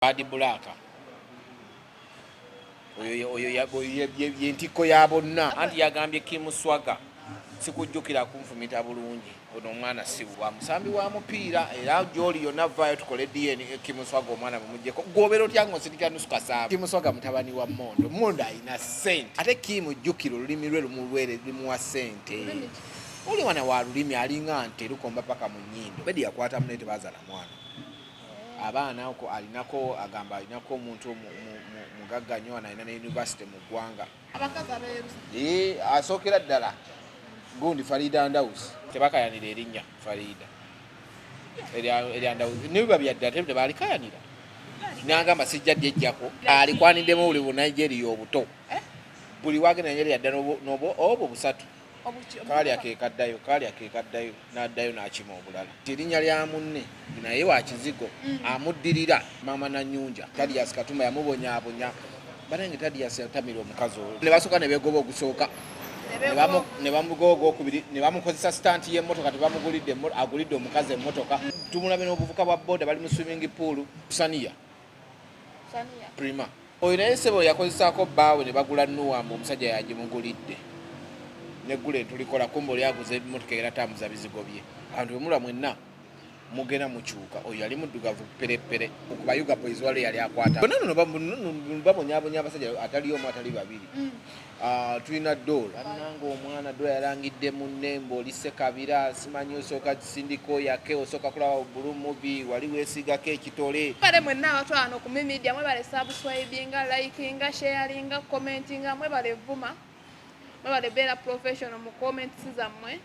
Badblack oyo yentiko ya bonna anti yagambye kimuswaga sikujjukira kunfumita bulungi ono omwana si wa musambi wa mupiira era gyoli yonna vaayo tukole DNA kimuswaga omwana bumujjeko gobero tyango sitika nusuka saba kimuswaga mutabani wa Mondo ayina sente ate kimujjukira olulimi lwe lumulwere limuwa sente oli wana wa lulimi alinga nte lukomba paka mu nnyindo bedi yakwata munete bazala mwana abaana uko alinako agamba alinako omuntu mugagga nnyo anaina ne university mu ggwanga abakazi abeeru asookera ddala gundi Farida Ndawusi tebakayanira erinnya Farida erya Ndawusi nibiba byaddala tebalikayanira nangamba sijja ddejjako alikwanidemu buli bunaijeeriya obuto buli wagenda Nigeria ddala obo busatu kali akekaddayo n'addayo n'akima obulala erinnya lya munne naye wa kizigo amuddirira mama Nanyunja Tadias Katumba yamubonyabonya banange Tadias yatamira omukazi olwo ne basooka ne beegoba ogusooka ne bamugoga okubiri ne bamukozesa stunt y'emmotoka tebamugulidde agulidde omukazi emmotoka tumulabe n'obuvuka bwa boda bali mu swimming pool Sania Prima oyo naye sebo yakozesaako bbaawe ne bagula Nuwamba omusajja yagimugulidde negule tulikola kumbo lyaguze ebimotoka era tamuza bizigo bye abantu bemula mwenna mugena mukyuka oyo yali muddugavu perepere okuba Yuga Boys wale yali akwata bonono babonyabonya abasajja atali omu atali babiri tulina dola nange omwana dola yalangidde munnembe olise kabira simanyi osooka kisindiko yake osooka kulaba bulu movie wali weesigako ekitole bale mwenna abatwano ku media mwebale subscribinga likinga sharinga commentinga mwebale vuma mwebale beera professional mu comments zammwe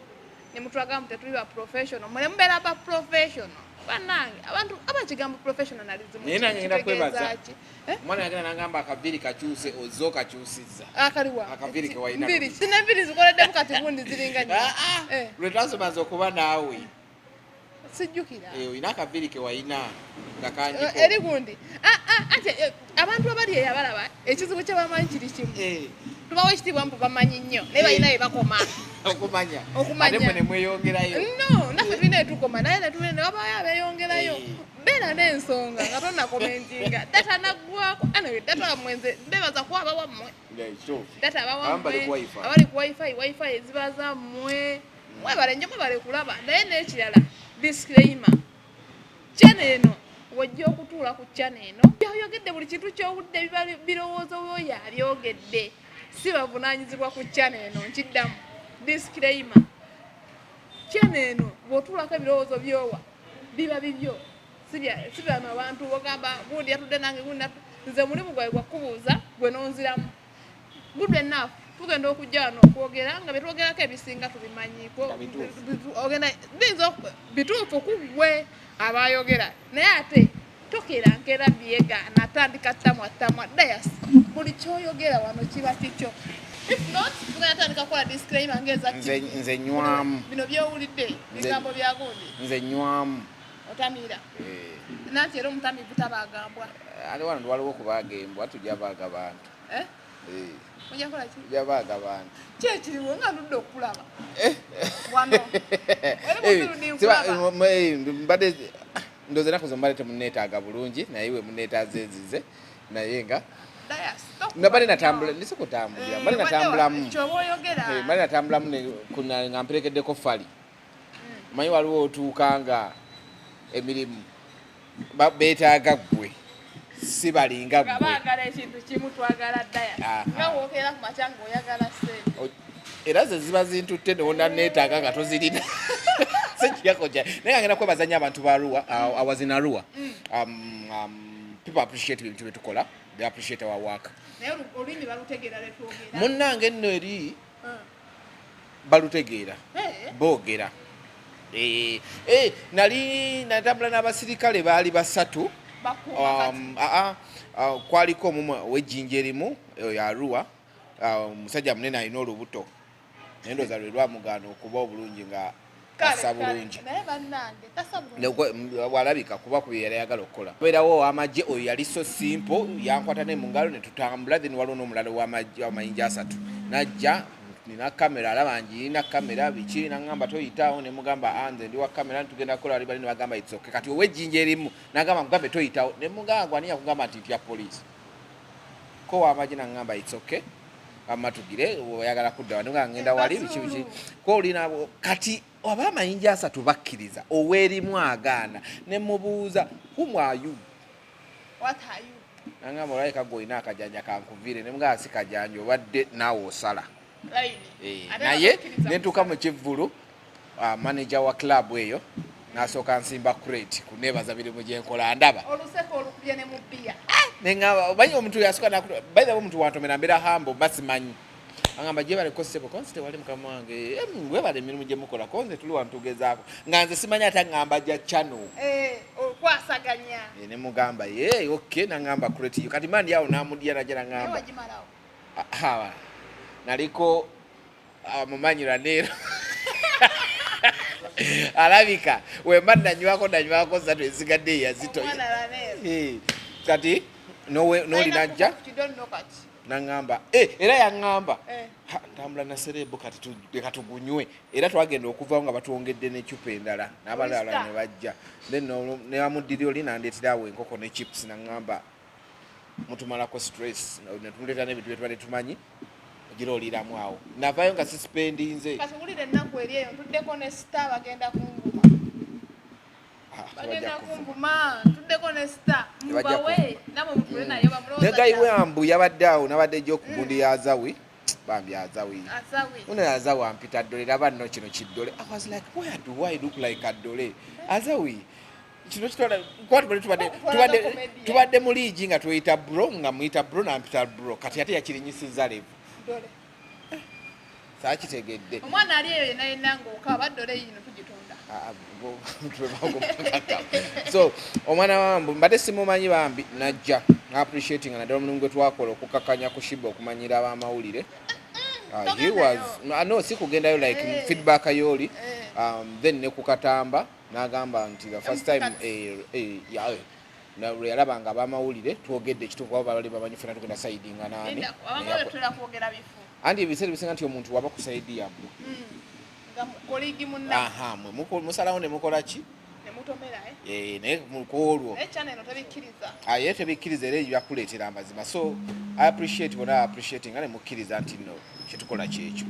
ne mutwaga mutetuli ba professional mwele mbeera ba professional banange abantu abakigambo professionalism nina ngenda kwebaza mwana yagenda nangamba akaviri kakyuse ozo kakyusizza akaliwa akaviri ke waina mbiri sina mbiri zikoledde mukati gundi ziringa nnyo lwetasomaze okuba naawe sijjukira ina akaviri ke waina ngakanjiko eri gundi ate abantu abali eyabalaba ekizibu kye bamanyi kiri kimu tubawo ekitiibwa mbu bamanyi nnyo naye balina bye bakoma okumanya ate mwe ne mweyongerayo no naffe tulina etukoma naye ne wabayo abeeyongerayo beera n'ensonga nga tonnakomentinga data naggwako anyway data mwenze mbebaza kwaba wammwe data abawammwe abali ku wifi eziba zammwe mwebale nnyo mwebale kulaba naye n'ekirala disclaimer channel eno wajja okutuula ku channel eno byayogedde buli kintu ky'obudde biba birowoozo byoyo abyogedde si bavunaanyizibwa ku channel eno nkiddamu disclaimer channel eno bw'otuulako ebirowoozo byowa biba bibyo si byano abantu bogamba gundi yatudde nange nze mulimu gwawe gwakubuuza gwe n'onziramu good enough tugenda okujja wano okwogera nga betwogerako ebisinga tubimanyiko ogenda biyinza bituufu ku ggwe abayogera naye ate tokera nkera byega natandika tamwa dayas buli kyoyogera wano kiba kikyo if not tugenda tandika kukola disclaimer ngeza nze nywamu bino byowulidde bigambo bya gundi nze nywamu otamira nanti era omutamivu tabagambwa ali wano ndwaliwo okubagembwa tujja baaga bantu ojja kola ki tujja baaga bantu kyekiriwo nga ludde okulaba wano mbadde ndoze naku zo mbadde temunneetaaga bulungi naye we munneetaaza enzize naye nga nabadde natambula ndise kutambulira mbadde natambulamu mbadde natambulamu nga mperekeddeko fali manyi waliwo otuuka nga emirimu beetaaga ggwe si balinga ggwe baagala ekintu kimu twagala daya nga wookera ku makya ng'oyagala ssente era ze ziba zintutte newona neetaaga nga tozirina sekiyako kya naye nga ngenda kwebaza nnyo abantu ba Arua awazina Arua people appreciate ebintu bye tukola they appreciate our work naye olulimi balutegeera lwetwogera munnange nno eri balutegeera boogera nali natambula n'abasirikale baali basatu kwaliko omumu w'ejjinja erimu ya Arua omusajja munene alina olubuto naye ndooza lwe lwamugaana okuba obulungi nga assa bulungi walabika kuba ku bye yali ayagala okukola beerawo ow'amagye oyo yali so simple yankwata ne mu ngalo ne tutambula then waliwo n'omulala w'amayinja asatu najja nina kamera alaba nina kamera biki nangamba toyitawo ne mugamba anze ndi wa kamera tugenda kola ali bali ne bagamba it's okay kati owe jinje erimu nagamba mugambe toyitawo ne mugamba aniya kugamba nti ya police ko wamaji nangamba it's okay amatugire oyagala kudda wano ngenda wali biki ko olina kati oba amayinja asatu bakkiriza owerimu agaana ne mubuuza whom are you what are you nangamba olaika goyina akajanja kankuvire ne mugamba si kajanja obadde naawe osala naye nentuuka mu kivvulu manager wa club eyo nasooka nsimba crate kuneebaza mirimu gyenkola ndaba oluseko olukubye ne mu bbiya nengamba omanyi omuntu yasooka by the way omuntu wantomera mbeera hambo basimanyi angamba gye bale kosebo konste wali mukama wange webale emirimu gye mukola konze tuli wantugezaako nga nze simanyi ate ngamba gya channel okwasaganya ne mugamba ye okay nangamba crate yo kati mandi yawo namudya najja nangamba naliko mumanyira neero alabika wemba nanywako zatu ezigadde yazito kati noli najja nangamba era yaŋŋamba ntambula na Serebu kati tugunywe era twagenda okuvawo nga batwongedde n'ecupa endala n'abalala ne bajja then ne bamuddiryo oli nandeetera awo enkoko ne chips naŋŋamba mutumalako stress netumuleeta n'ebintu bye tubadde tumanyi gira oliramu awo navayo nga sispendinze kati wulire ennaku eri eyo tuddeko ne star bagenda kunguma tuddeko ne star mbawe namwe mutule nayo bamulooza negayiwe ambu yabadde awo nabadde gy'okugundi yazawi bambi azawi uno yazawi ampita ddole laba nno kino kiddole I was like where do I look like a ddole azawi kino tubadde mu liigi nga tuyita bro nga muyita bro nampita bro kati ate yakirinyisizza levu saakitegedde omwana ali eyo yenayina ng'okaba ddole yino tugitonda so omwana wambu mbadde simumanyi bambi najja appreciating naddala omulimu gwe twakola okukakanya ku Shiba okumanyira ab'amawulire he was no si kugendayo like feedback yoli then ne kukatamba n'agamba nti the first time yalabanga ab'amawulire twogedde ekituufu abo bali bamanyi fena tugenda sayidinga nani andi ebiseera bisinga nti omuntu waba ku sayidi yabwe musalawo ne mukola ki naye mukolwo ye tebikkiriza era ebyakuleetera amazima so I appreciate bona appreciating nga ne mukkiriza nti no kyetukola kyekyo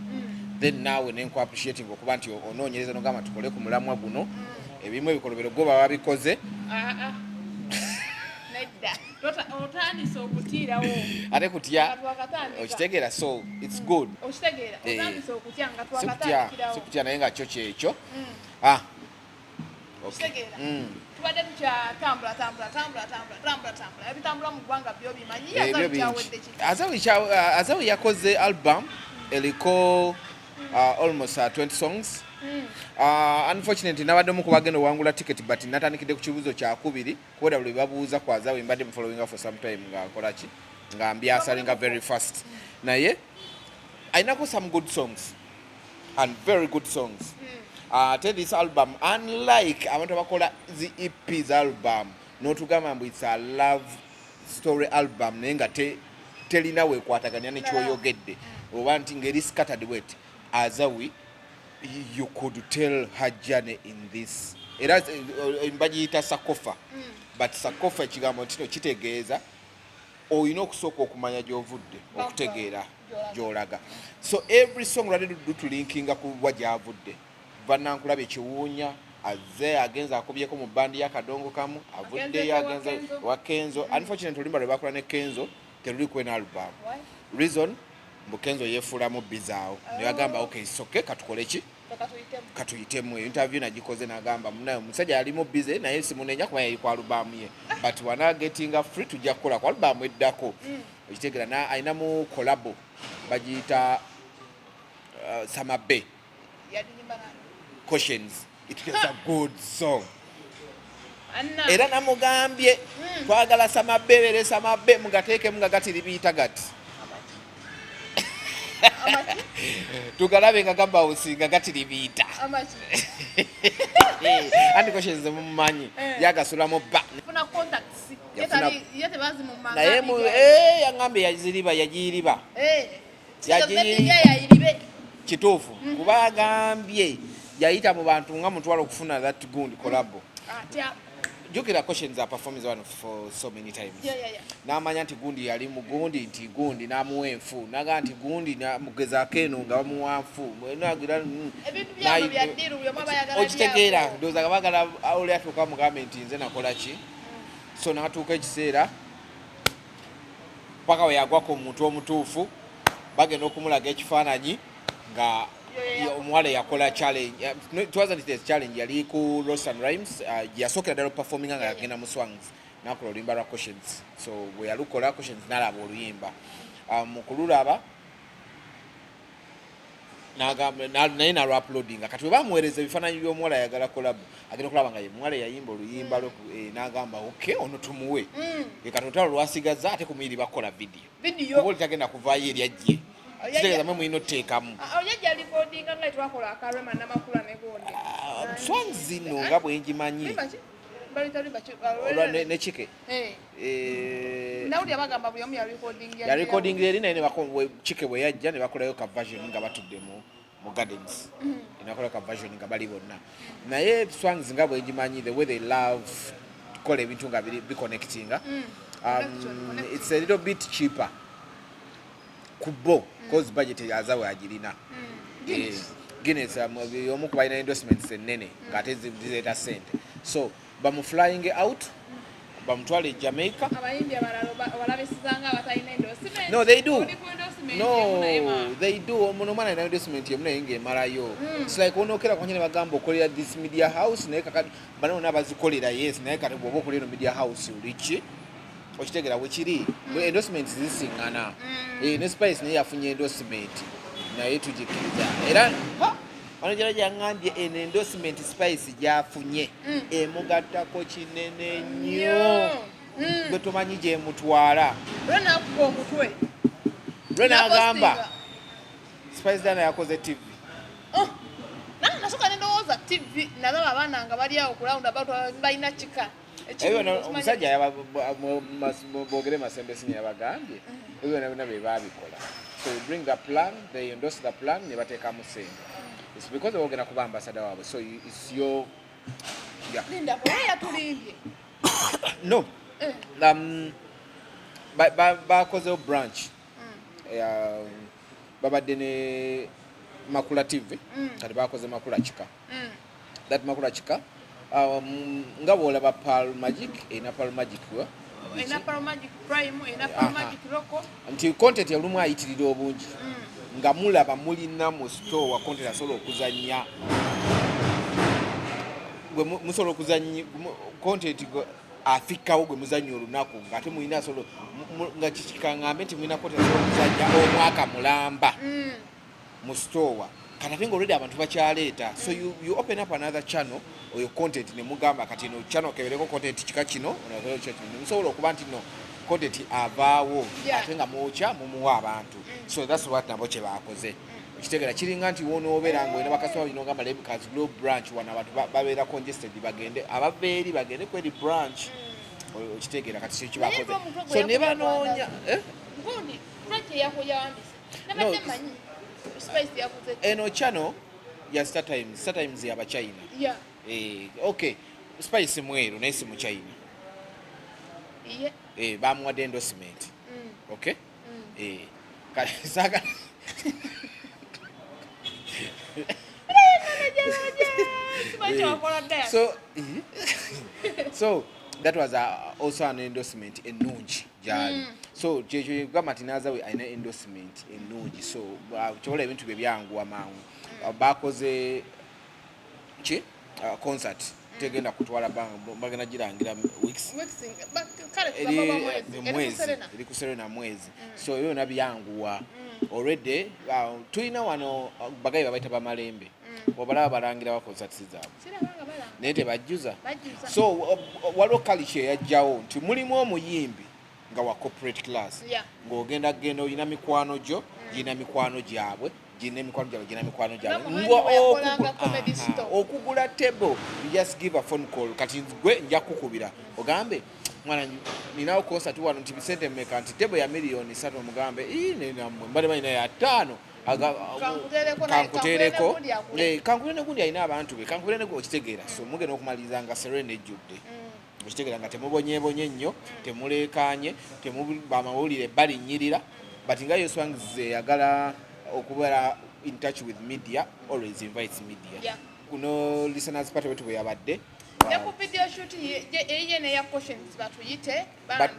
then naawe nenku appreciating okuba nti onoonyereza nogamba tukole ku mulamwa guno ebimu ebikolobero gwo baba bikoze otandise okutiirawo ate kutya okitegeera so it's good okitegeera otandise okutya nga sikutya naye nga kyo kyekyo okitegeera tubadde tukyatambula ebitambula mu ggwanga byo bimanyi Azawi yakoze album eriko almost 20 songs unfortunately nabadde mu kubagenda owangula ticket but natandikidde ku kibuuzo kyakubiri kuba bwe babuuza ku Azawi mbadde mu following for some time nga nkola ki nga mbyasalinga very fast naye ainako some good songs and very good songs ate this album unlike abantu abakola zi EP's album n'otugamba mbu it's a love story album naye nga telina weekwataganya nekyoyogedde oba nti ngeri scattered wet Azawi you could tell her journey in this era bagiyita sakofa but sakofa ekigambo kino kitegeeza olina okusooka okumanya gy'ovudde okutegeera gy'olaga so every song lwadde dutulinkinga ku bwa gy'avudde bannankulaba ekiwuunya azze agenza akubyeko mu bandi y'akadongo kamu avuddeyo agenza wa Kenzo unfortunately olimba lwe bakola ne Kenzo teruli kwena album reason mbu Kenzo yeefuulamu bizaawo ne bagamba okay soke katukole ki katuyitemu interview nagikoze nagamba munayo omusajja alimu bize naye simunenya kuba yali ku album ye but wana getting free tujja kukola ku album eddako okitegeera na ayinamu collabo bagiyita Samabe Cautions it is a good song era namugambye twagala Samabe Samabe mugateeke mugagatiri biyita gati tugalabe nga gamba osinga gatiri biyita andi Cautions mumanyi yagasulamu ba naye yaŋŋambye yagiriba kituufu kuba agambye yayita mu bantu nga mutwala okufuna that gundi collabo jukira questions are performing one for so many times n'amanya nti gundi yali mu gundi nti gundi n'amuwa enfu naga nti gundi namugezaako eno nga bamuwa nfu okitegeera ndowooza nga baagala oli atuuka mugambe nti nze nakola ki so n'atuuka ekiseera paka we yagwako omuntu omutuufu bagenda okumulaga ekifaananyi nga omuwala yakola challenge. It wasn't a challenge, yali ku Roast and Rhymes yasookera ddala performing nga yagenda mu swangs nakola oluyimba lwa questions, so bwe yalukola questions n'alaba oluyimba mu kululaba naye nalwaploadinga kati bwe bamuweereza ebifaananyi by'omuwala yagala collab agenda okulaba nga ye muwala yayimba oluyimba n'agamba okay ono tumuwe kati olutalo lwasigaza ate ku muyiri bakola video kuba oli tagenda kuvaayo eri ajje kitegeeza mwe muyina oteekamu swangs zino nga bwe ngimanyi nekike yarecordingira eri naye kike bwe yajja ne bakolayo ka version nga batudde mu gardens nakola ka version nga bali bonna naye swangs nga bwe ngimanyi the way they love kukola ebintu nga biconnectinga it's a little bit cheaper kubo cause budget azawe agirina Guinness omu ku balina endorsements ennene ng'ate zireeta sente so bamu flying out bamutwale Jamaica no they do omuno omwana alina endorsement yemu naye ng'emalayo it's like onookera kwanyine bagamba okolera this media house naye kakati banano n'abazikolera yes naye kati bw'oba okolera eno media house oliki okitegera wekiri endorsement zisiŋŋana ne Spice naye yafunye endorsement naye tugikiriza era wano gyala gyaŋŋambye eno endorsement Spice gyafunye emugattako kinene nnyo gwe tomanyi gyemutwala lwe n'agamba Spice Dana yakoze TV nasooka nendowooza TV nalaba abaana nga bali awo ku roundabout balina kika omusajja boogere masembe sinya yabagambye ebyo byonna bye baabikola so we bring the plan, they endorse the plan ne bateekamu sente it's because boogera kuba ambassador waabwe so it's your Linda boya tulimbye no bakozeho branch babadde ne Makula TV kati bakoze Makula Kika that Makula Kika nga bwolaba Pearl Magic ena Pearl Magic ena Pearl Magic Prime ena Pearl Magic Loco nti content yalumu ayitirira obungi nga mulaba mulina mu store wa content asobola okuzannya gwe musobola okuzannya content afikawo gwe muzannya olunaku ng'ate mulina asobola nga kikikaŋŋambe nti mulina content asobola okuzannya omwaka mulamba mu store kati already abantu bakyaleeta so you open up another channel or your content ne mugamba kati no channel kebereko content kika kino musobola okuba nti no content avaawo ate nga mwocha mumuwa abantu so that's what nabo kye baakoze okitegera kiringa nti wonoobeera nga olina bakasoma bino ngamba Lebcas Globe branch wana abantu babeera congested bagende ababeeri bagende kweri branch okitegera kati kye baakoze so ne banoonya gundi branch yakoyawambise nabadde manyi Spice yakoze eno channel ya Star Times ya China okay Spice mweru naye si mu China bamuwadde endorsement okay saka so that was also an endorsement ennungi gyali so kyekyo gamba nti nazawe alina endorsement ennungi so kyobola ebintu bye byanguwa mangu bakoze ki concert tegenda kutwala bagenda girangira weeks eri ku Serena mwezi so ebyo byonna byanguwa already tulina wano bagayi babayita bamalembe obalaba balangira wa concert zaabwe naye tebajjuza so waliwo culture eyajjawo nti mulimu omuyimbi nga wa corporate class ng'ogenda genda olina mikwano gyo gina mikwano gyabwe gina mikwano gyabwe okugula table you just give a phone call kati gwe nja kukubira ogambe mwana ninawo concert wano nti Vicente mmeka nti tebo ya million 3 mugambe ine namwe mbale bayina ya 5 kankutereko kankulene gundi ayina abantu be kankulene go kitegeera so mugenda okumaliriza nga serene ejjudde okitegeera nga temubonyebonye nnyo temulekanye temubamawulire balinyirira but nga yo swangize yagala okubeera in touch with media always invites media kuno listeners party wetu yabadde ku video shoot ye ne ya questions batuyite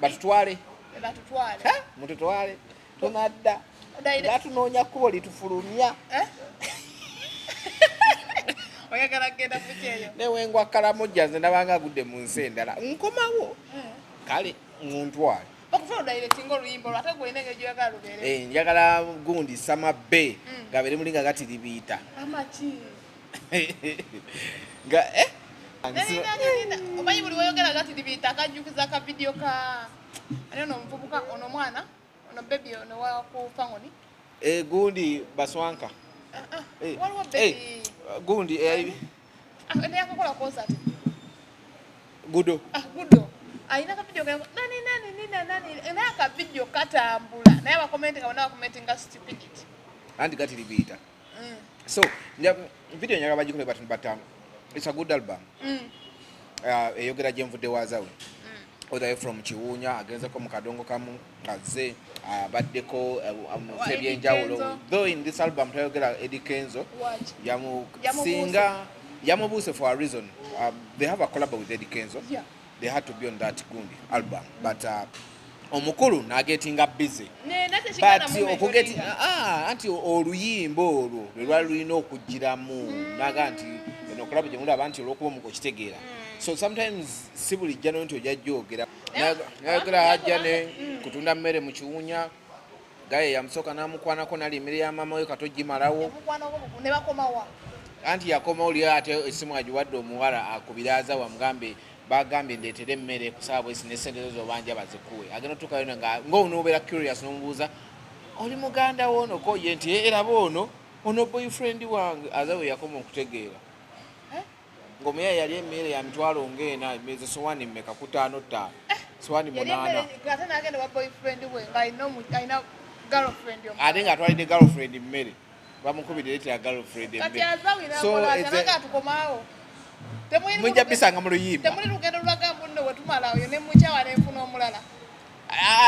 batutwale mututwale tunadda batunoonya kkubo litufulumya oyagala genda kucheyo newengwa kalamojja nze ndabanga agudde mu nsi endala nkomawo kale muntwale bakufuna directing oluyimbo lwate gwine ng'egyoyagala lubeere njagala gundi sama be gabeere mulinga gatiribiita amaki nga omanyi buli weyogera gatiribiita akajjukiza ka video ka ano omuvubuka ono mwana ono baby ono wa ku Fangoni gundi baswanka waliwo baby gundi ne yakola concert gudo ayina ka video ka nani na ka video katambula naye abakomenti kabona bakomentinga stupidity anti gatiribiita so video nyaga bagikole batatu it's a good album eyogera jenvudde wazawe odaye from Chiwunya agenza ko mukadongo kamu kaze baddeko ebyenjawulo though in this album tayogera Eddie Kenzo singa yamubuse for a reason they have a collab with Eddie Kenzo they had to be on that gundi album but omukulu nagetinga busy but okugeti anti oluyimbo olwo lwali lulina okugiramu naga nti eno collab gye muli abantu olwokuba mukokitegeera so sometimes si bulijja nti ojajjogera nayogera ajja ne kutunda mmere mu Kiwunya gaye yamusooka namukwanako nali emmere ya maama we katojimalawo anti yakoma oli ate esimu agiwadde omuwala akubiraza wamugambe bagambye ndeetere emmere kusaabwe sinesente zo banja bazikuwe agenda tukayo nga ng'onobeera curious n'omubuuza oli muganda wono ko ye nti era bono ono boyfriend wange azawe yakoma okutegeera ngomuya yali emmere ya mitwalo ng'ena emeze sowani mmeka ku 5 sowani 8 ate ng'atwalidde girlfriend mmere bamukubidde leetera girlfriend emmere so mujja bisanga mu luyimba temuli lugendo lulaga munne wetumala oyo ne mukyawa n'enfuna omulala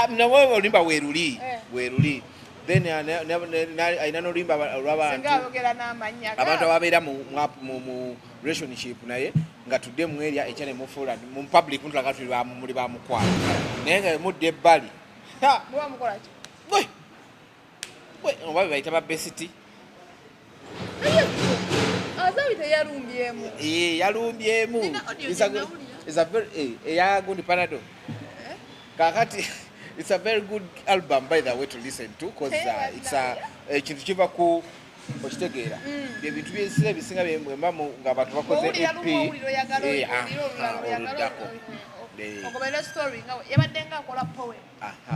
nawe oluyimba weeruli then ayina n'oluyimba olw'abantu abantu ababeera mu relationship naye nga tudde mu area ekya ne mufuula mu public mutulaga tuli muli bamukwala naye nga mudde ebbali oba be bayita babesiti yalumbyemu eya gundi panado kakati it's a very good album by the way to listen to because it's ekintu kiva ku okitegeera ebintu byesira ebisinga byembamu ng'abantu bakoze EP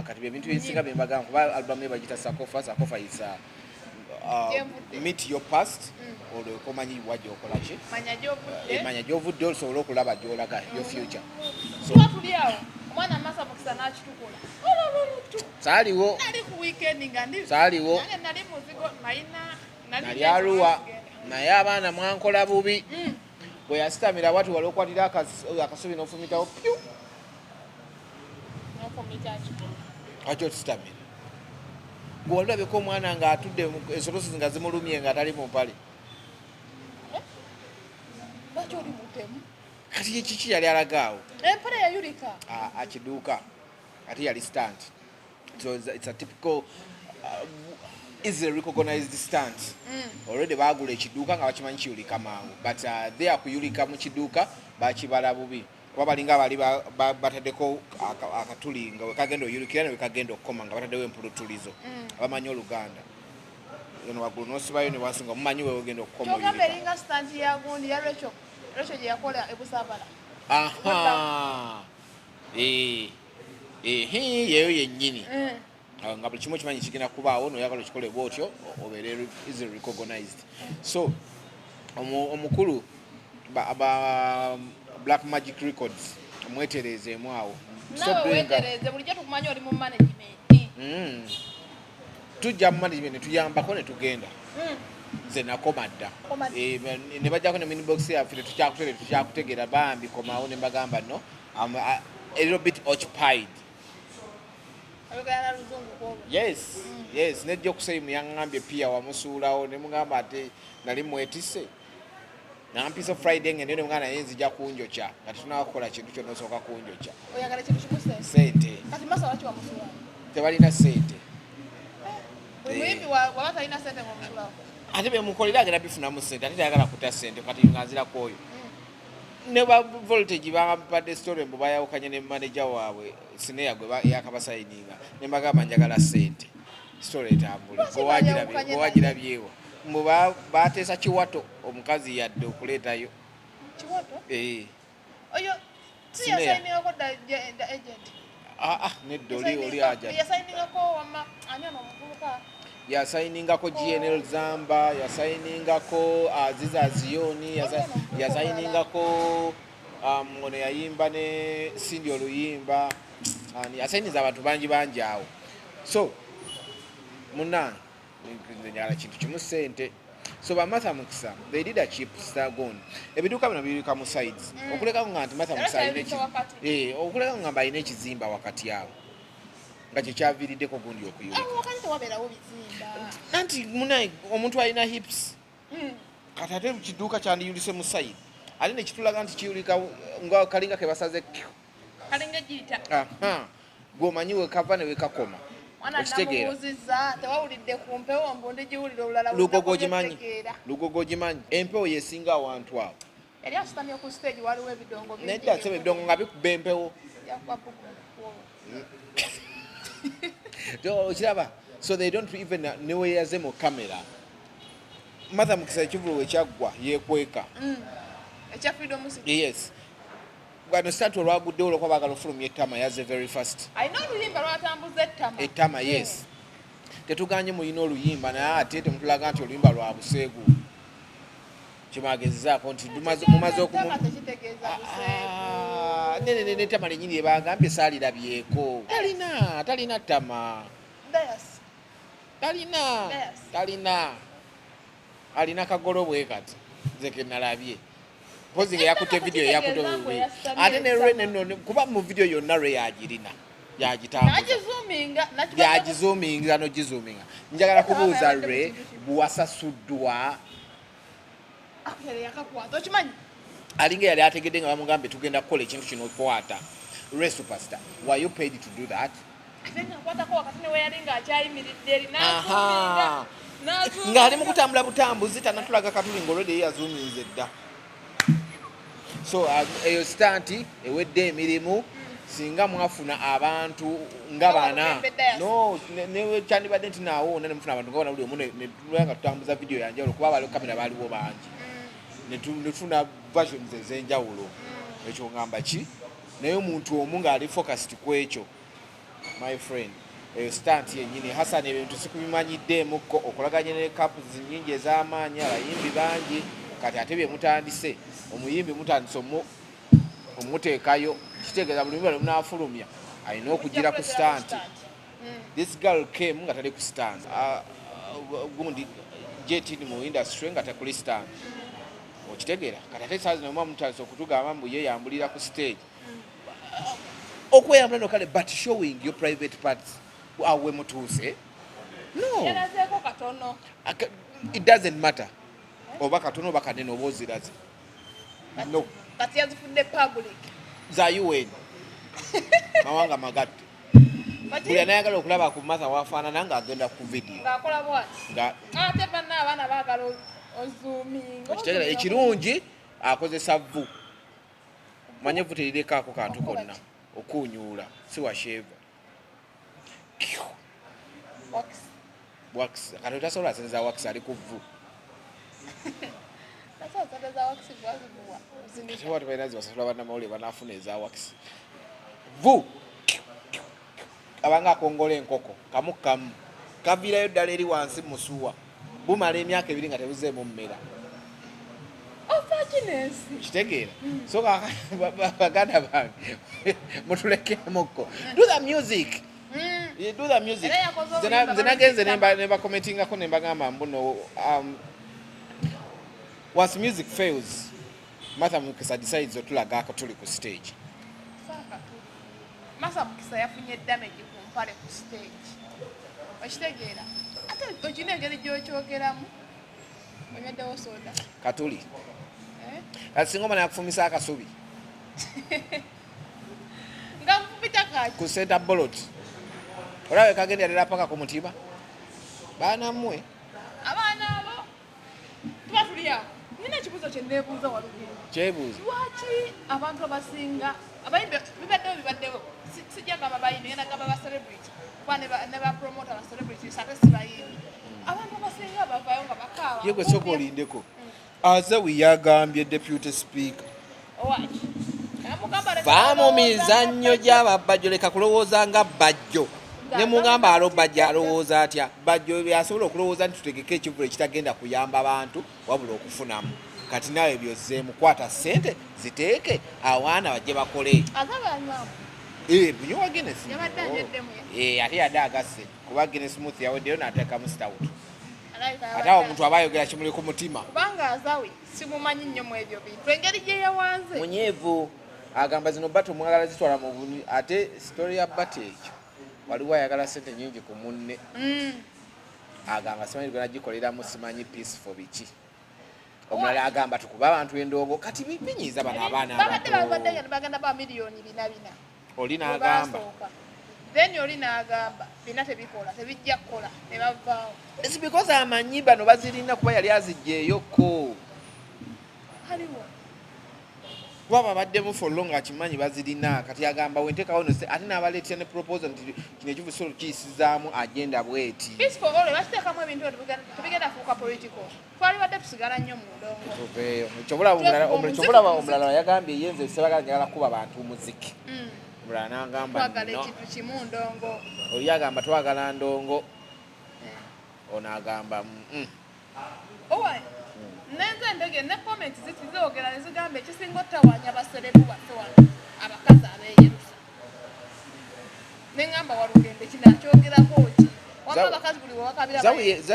kati byebintu byebisinga byembagamba kuba album ebagita sakofa isa meet your past olwo omanyi wajja okola ki manya gyovudde osobola okulaba gyolaga your future so omwana masa mukisa n'akitukula saaliwo nali muzigo nali aluwa naye abaana mwankola bubi bwe yasitamira wati wali okwatira akasubi n'ofumitawo pyu ati ositamira gwe wali olabeko omwana ng'atudde ensolosi nga zimulumye ng'atali mu mpale kati kiki yali alagaawo empale yayulika akiduuka ate yali stand so it's a typical easily recognized stand already baagula ekiduuka nga bakimanyi kiyulika mangu but they kuyulika mu kiduuka bakibala bubi kuba balinga bali bataddeko akatuli nga wekagenda oyulukira ne wekagenda okukoma nga bataddewo empulutulizo abamanyi Oluganda eno waggulu n'osibayo ne wansi nga mumanyi wewegenda okukoma kyogamba eringa stand yagundi ya Rachel gye yakola ebusaabala yeyo yennyini nga buli kimu kimanyi kigenda kubaawo noyagala okikole bwotyo obeere easily recognized so omukulu Black Magic Records mwetereezeemu awo Nawe wetereze bulijjo tukumanya oli mu management. Tujja mu management tuyambako ne tugenda. Nze nakoma dda. Ne bajjako ne minibox yaffe tukyakutegeera bambi komawo ne mbagamba no I'm a little bit occupied. Yes, nejja okusayimu yaŋŋambye pia wamusuulawo ne mugamba ate nali mwetise. Nampisa Friday ngende ne mwana yenzi ja kunjokya. Kati tunakola kintu kyonna osooka kunjokya. Oyagala kintu kimuse? Sente. Kati masa wachi wamusuula? Tebalina sente. Muyimbi waba talina sente ng'omusuulawo? Ate bemukolera agenda bifunamu sente ate tayagala kuta sente kati ng'azirako oyo. Ne ba voltage bampadde story mbu bayawukanye ne manager waabwe sineya gwe yakabasayininga ne mbagamba njagala sente. Story etambule. Gowagirabyewo. Mbu bateesa kiwato omukazi yadde okuleetayo. Kiwato? Oyo si Sineya. yasayiningako the agent? Nedda oli aja. Yasayiningako wama ani ono omuvubuka? Yasayiningako GNL Zamba, yasayiningako Aziza Zioni, yasayiningako ono yayimba ne Cindy Oluyimba. Yasayiniza abantu bangi awo. So munange njagala kintu kimu sente. So bamatha mukisa they did a cheap stagon. Ebiduka bino birika mu sides. Okuleka nga nti matha mukisa okuleka nga mba ine ekizimba wakati awo. Nga kyekyaviiriddeko gundi okuyulika. Wakati tewabeerawo bizimba. Anti munange omuntu alina hips. Kati ate kiduuka kyandiyulise mu side. Ate ne kitulaga nti kiyulika nga kalinga ke basaze. Kalinga giyita. Gwomanyi wekava ne wekakoma. Namubuuzizza tewawulidde ku mpewo mbu ndigiwulira olulala. Lugogo gimanyi. Empewo yesinga awantu awo. Yali asitamye ku stage waliwo ebidongo bingi. Nedda sebe ebidongo nga bikuba empewo. Okiraba. So they don't even know yaze mu camera. Matha mukisa ekivulu ekyaggwa yeekweka. Ekya freedom music. Yes. Gwano start olwagudde olwo kwabagala ofulumya ettama yaze very fast. Alina oluyimba lwatambuza ettama. Ettama yes. Tetuganye mu Yino oluyimba naye ate temutulaga nti oluyimba lwa buseegu. Kimagezzaako nti mumaze okumu. Ne ettama lennyini ebagambye saalirabyeko. Talina ttama. Talina. Alina kagolobwe kati. Nze ke nalabye. Pozi nga yakutte video yakutte. Ate ne Rene nno kuba mu video yonna Rene yagirina. Yagizoominga no gizoominga. Njagala kubuuza Rene buwasasuddwa. Alinga yali ategedde nga bamugambe tugenda kukola ekintu kino kwata. Rene superstar. Were you paid to do that? Ng'ali mu kutambula butambuzi tanatulaga katulingo already yazoominze dda. So eyo stanti ewedde emirimu singa mwafuna abantu nga bana no ne kyandibadde nti naawo ne mufuna abantu nga bana buli omu ne tulanga tutambuza video yanjawulo kuba bali kamera baaliwo bangi ne tufuna versions ez'enjawulo ekyo ngamba ki naye omuntu omu ng'ali focused ku ekyo my friend stanti yennyini Hassan ebintu sikubimanyiddeemukko okulaganya ne couples nnyingi ez'amaanyi abayimbi bangi kati ate bye mutandise omuyimbi mutandise omuteekayo kitegeeza buli lwe munaafulumya alina okugira ku stanti. This girl came nga tali ku stand. Gundi jetini mu industry nga takuli stand. Okitegeera kati ate saazi nomwa mutandise okutugamba mbu ye yambulira ku stage. Okweyambula no kale but showing your private parts awe mutuuse. No. Yalazeeko katono. It doesn't matter. Oba katono oba kanene oba oziraze. No. Kati yazifudde public. Za UN. Mawanga magatte. Buli anayagala okulaba ku Martha wafaanana nga agenda ku video. Ng'akola bw'ati. Ate banna abaana baagala ozoominga. Ekitegeera ekirungi akozesa vu. Manye vu terirekaako kantu konna. Okuunyuula si washeva. Wax. Kati otasobola asinza wax ali ku vu. Watu bainazi basasula bana mawule banafuna eza wax. Vu. Abanga akongola enkoko kamukamu. Kavirayo ddala eri wansi musuwa. Bumala emyaka 2 nga tebuzeemu mmera. kitegeera so baganda bange mutulekemukko do the music. Do the music. Nze nagenze ne bakomentingako ne bagamba mbuno once music fails Martha Mukisa decides otulagako tuli ku stage. Martha Mukisa yafunye damage ku mpale ku stage. Okitegeera ate okine engeri gy'okyogeramu onyeddewo soda katuli kati singa omwana yakufumisa akasubi nga mpita kaki ku center bolot olawe kagenda yalera paka ku mutima baana mmwe abaana abo tuba tuli awo nina ekibuuzo kye neebuuza waluguru kyebuuza lwaki abantu abasinga abayimbi bibaddewo sijja gamba bayimbi ngenda gamba ba celebrity kuba ne ba promoter ba celebrity ate si bayimbi abantu abasinga bavaayo nga bakaaba ye gwe sooka olindeko azawi yagambye deputy speaker vaamu mizannyo gy'ababajjo leka kulowooza nga bajjo ne mugamba alobajja alowooza atya bajjo byasobola okulowooza nti tutegeke ekivulo ekitagenda kuyamba abantu wabula okufunamu kati nawe byozzeemu kwata ssente ziteeke awaana bajje bakole bunywa Guinness ate yadde agasse kuba Guinness smooth yaweddeyo n'ateekamu sitawutu ate awo omuntu aba ayogera kimuli ku mutima kubanga azawe simumanyi nnyo mu ebyo bintu engeri gye yawanze munyeevu agamba zino bato mwagala zitwala mu buni ate sitori ya bato ekyo waliwo ayagala ssente nyingi ku munne agamba simanyi gwe nagikoleramu simanyi peaceful biki omulala agamba tukuba abantu endongo kati binyiiza bano abaana babadde bagenda ba miliyoni 400 oli n'agamba then oli n'agamba bina tebikola tebijja kukola ne bavaawo it's because amanyi bano bazirina kuba yali azijjeeyoko haliwo kuba babaddemu for long akimanyi bazirina kati agamba wenteekawo nose ate n'abaleetera ne proposal nti kino ekivusolo kiyisizaamu agenda bweti peaceful olwe bakiteekamu ebintu tebigenda fuuka political twalibadde tusigala nnyo mu ndongo tuveeyo kyobulaba omulala yagambye yenze sebagala njagala kuba bantu muziki omulala n'agamba twagala ekintu kimu ndongo oli agamba twagala ndongo ono agamba owa nenze ndege ne comment zitizogera nezigamba ekisinga otawanya baserebu baffe wano abakazi abeeyerusa nengamba walugende kinakyogerako ki wama abakazi buli wewakabira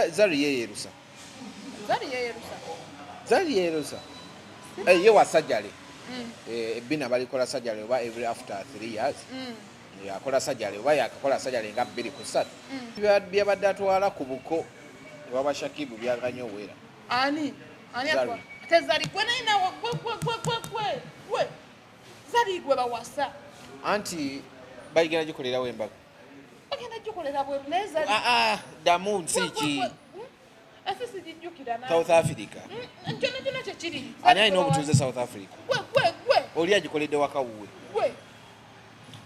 zali yeyerusa zali yeyerusa ye wasajjale ebbina balikola sajjale oba every after 3 years yakola sajjale oba yakakola sajjale nga 2 ku 3 byabadde atwala ku buko ewabashakibu byaganye owera ani atwa tezali gwe naina gwe zali gwe bawasa anti bayigenda gikolerawo embaga bagenda gikolera bwe nezali damu nsi ki asisi jijjukira na South Africa nkyona kyekiri ani alina obutuuze South Africa gwe oli agikoledde wakawuwe gwe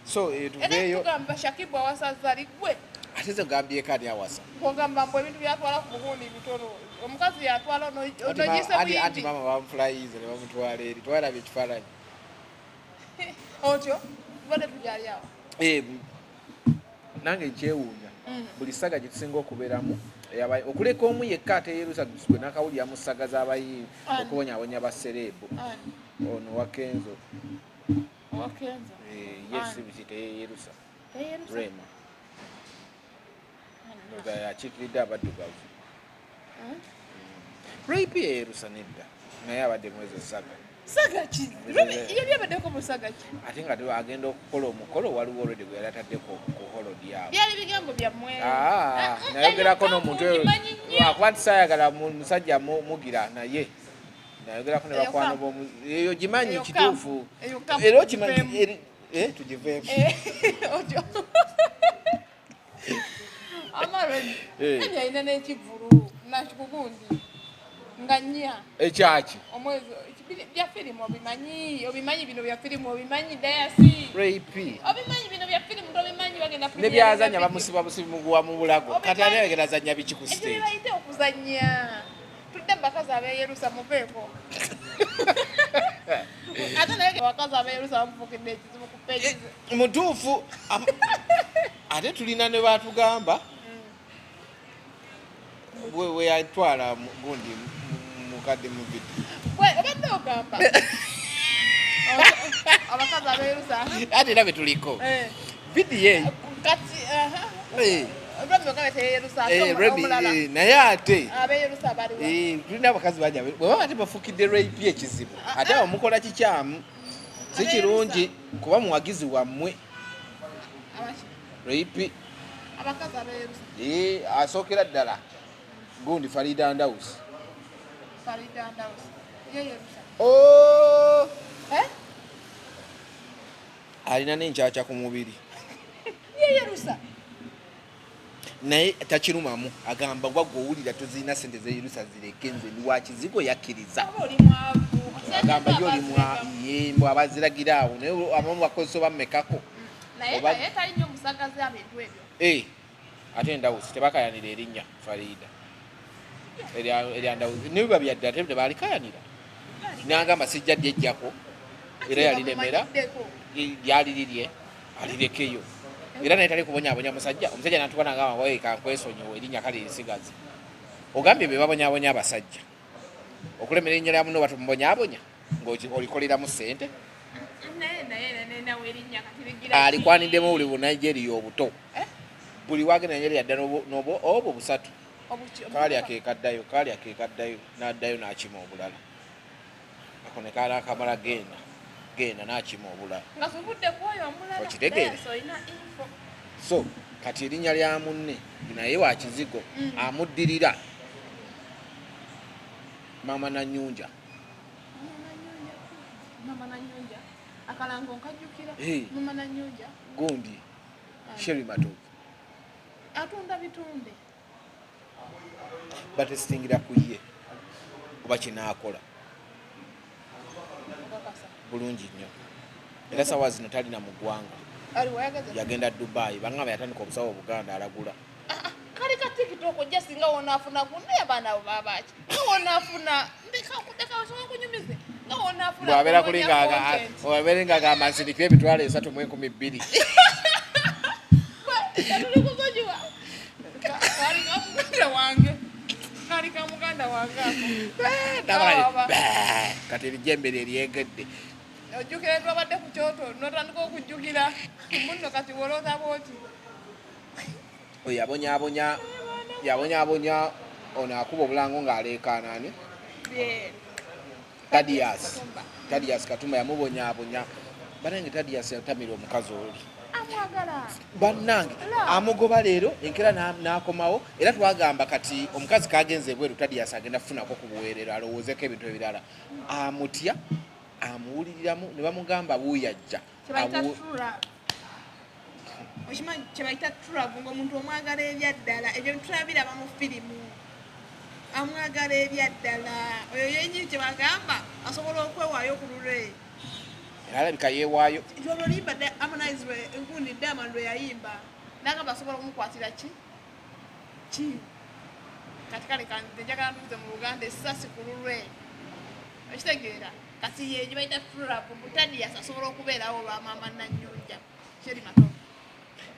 so tuveeyo tugamba shakibu awasa zali gwe ate ze gambyeko ani awasa ogamba mbu ebintu byatwala ku bugundi bitono omukazi yatwala onogise buyindi anti mama bamufulayize ne bamutwala eri twalabye ekifaananyi otyo tubadde tujali awo nange nkyewuunya buli saga gye tusinga okubeeramu okuleka omu yekka ateyerusa gwe nakawulira mu ssaga z'abayimbi okubonyabonya baserebu ono wakenzo yesi teyeyerusa rema akiikiridde abaddugavu rape yeyerusa nedda naye abadde mwezi saga ki yali abaddeko mu saga ki ate nga agenda okukola omukolo waliwo olwedde gwe yali ataddeko ku holodi awo byali bigambo byammwe nayogerako n'omuntu akuba nti saayagala musajja mugira naye nayogerako ne bakwano eyo gimanyi kituufu era okimanyi tugiveemu amaroni enya ina n'ekivulu nakikugundi nga nnya ekyaki omwezi bya firimu obimanyi bino bya firimu obimanyi dayasi rape obimanyi bino bya firimu obimanyi bagenda ne byazanya bamusiba muguwa mu bulago kati ani ayogera zanya biki ku stage ekyo bayite okuzanya tudde bakazi abeyerusa muveeko ate naye abakazi abeyerusa bamufukidde ekizibu ku peji mutuufu ate tulina ne batugamba we yatwala gundi mu mukadde mu video. Obadde ogamba abakazi abeerusa Ate era betuliko video kati naye ate abeerusa baliwa tulina abakazi bajja bwe baba tebafukidde rape ekizibu ate abo mukola kikyamu si kirungi kuba muwagizi wammwe rape abakazi abeerusa asookera ddala gundi Farida Ndawusi yeerusa alina n'enkyakya ku mubiri yeerusa naye takirumamu agamba gwaggwe owulira tozirina sente zeyerusa zireke nze ndi wakizigo yakkiriza agamba yo olimwayembo abaziragira awo naye abamu bakozesa oba mmekako ate Ndawusi tebakayanira erinnya Farida erya Ndawusi nibiba byadde tebalikayanira nagamba sijja lyejjako era yalilemera lyali lirye alirekeyo era naye tali kubonyabonya omusajja natuka nagamba weeka nkwesonyiwa erinnya kale lisigaze ogambye be babonyabonya abasajja okulemera erinnya lya muno batumubonyabonya ng'olikoleramu ssente alikwanidemu buli bunaigeria obuto buli wagenda nyeri yadda obwo busatu kalya kekaddayo n'addayo n'akima obulala ako ne kaala akamala genda n'akima obulala okitegeere so kati erinnya lya munne naye wakizigo amuddirira Mama Nanyunja akalango nkajjukira Mama Nanyunja gundi Sheri Matovu atunda bitunde batesitingira ku ye oba kinaakola bulungi nnyo era sawa zino talina mu ggwanga yagenda Dubai bangamba yatandika obusawo Buganda alagula kali ka TikTok ojja singa wonaafuna kunde abaana abo babaki wonaafuna ndeka osobola kunyumize nga wonaafuna bw'abeera kulinga amansirikira emitwalo 3,200 muganda wange kati erijembe lyegedde ojjukira twabadde ku kyoto notandika okujjukira muno kati wolooza booti yabonyabonya ono akuba obulango ng'aleekaanaani Tadias Katumba yamubonyabonya banange Tadias yatamira omukazi oli bannange amugoba leero enkera n'akomawo era twagamba kati omukazi kagenze bweru Tadias agenda kufunako ku buweerero alowoozeko ebintu ebirala amutya amuwuliriramu ne bamugamba buuyajja okimanyi kyebayita turavu ng'omuntu omwagala ebyaddala ebyo tulabiraba mu firimu amwagala ebyaddala oyo yenyini kyebagamba asobola okwewaayo ku lulwe era alabika yeewaayo olwolimba Harmonize enkundi Diamond lwe yayimba nagamba asobola okumukwatira ki kati kale kanze njagala ntuuze mu Luganda essasi ku lulwe okitegeera kati yenyi bayita turavu Tadias asobola okubeerawo lwa Mama Nanyunja Sheri Matovu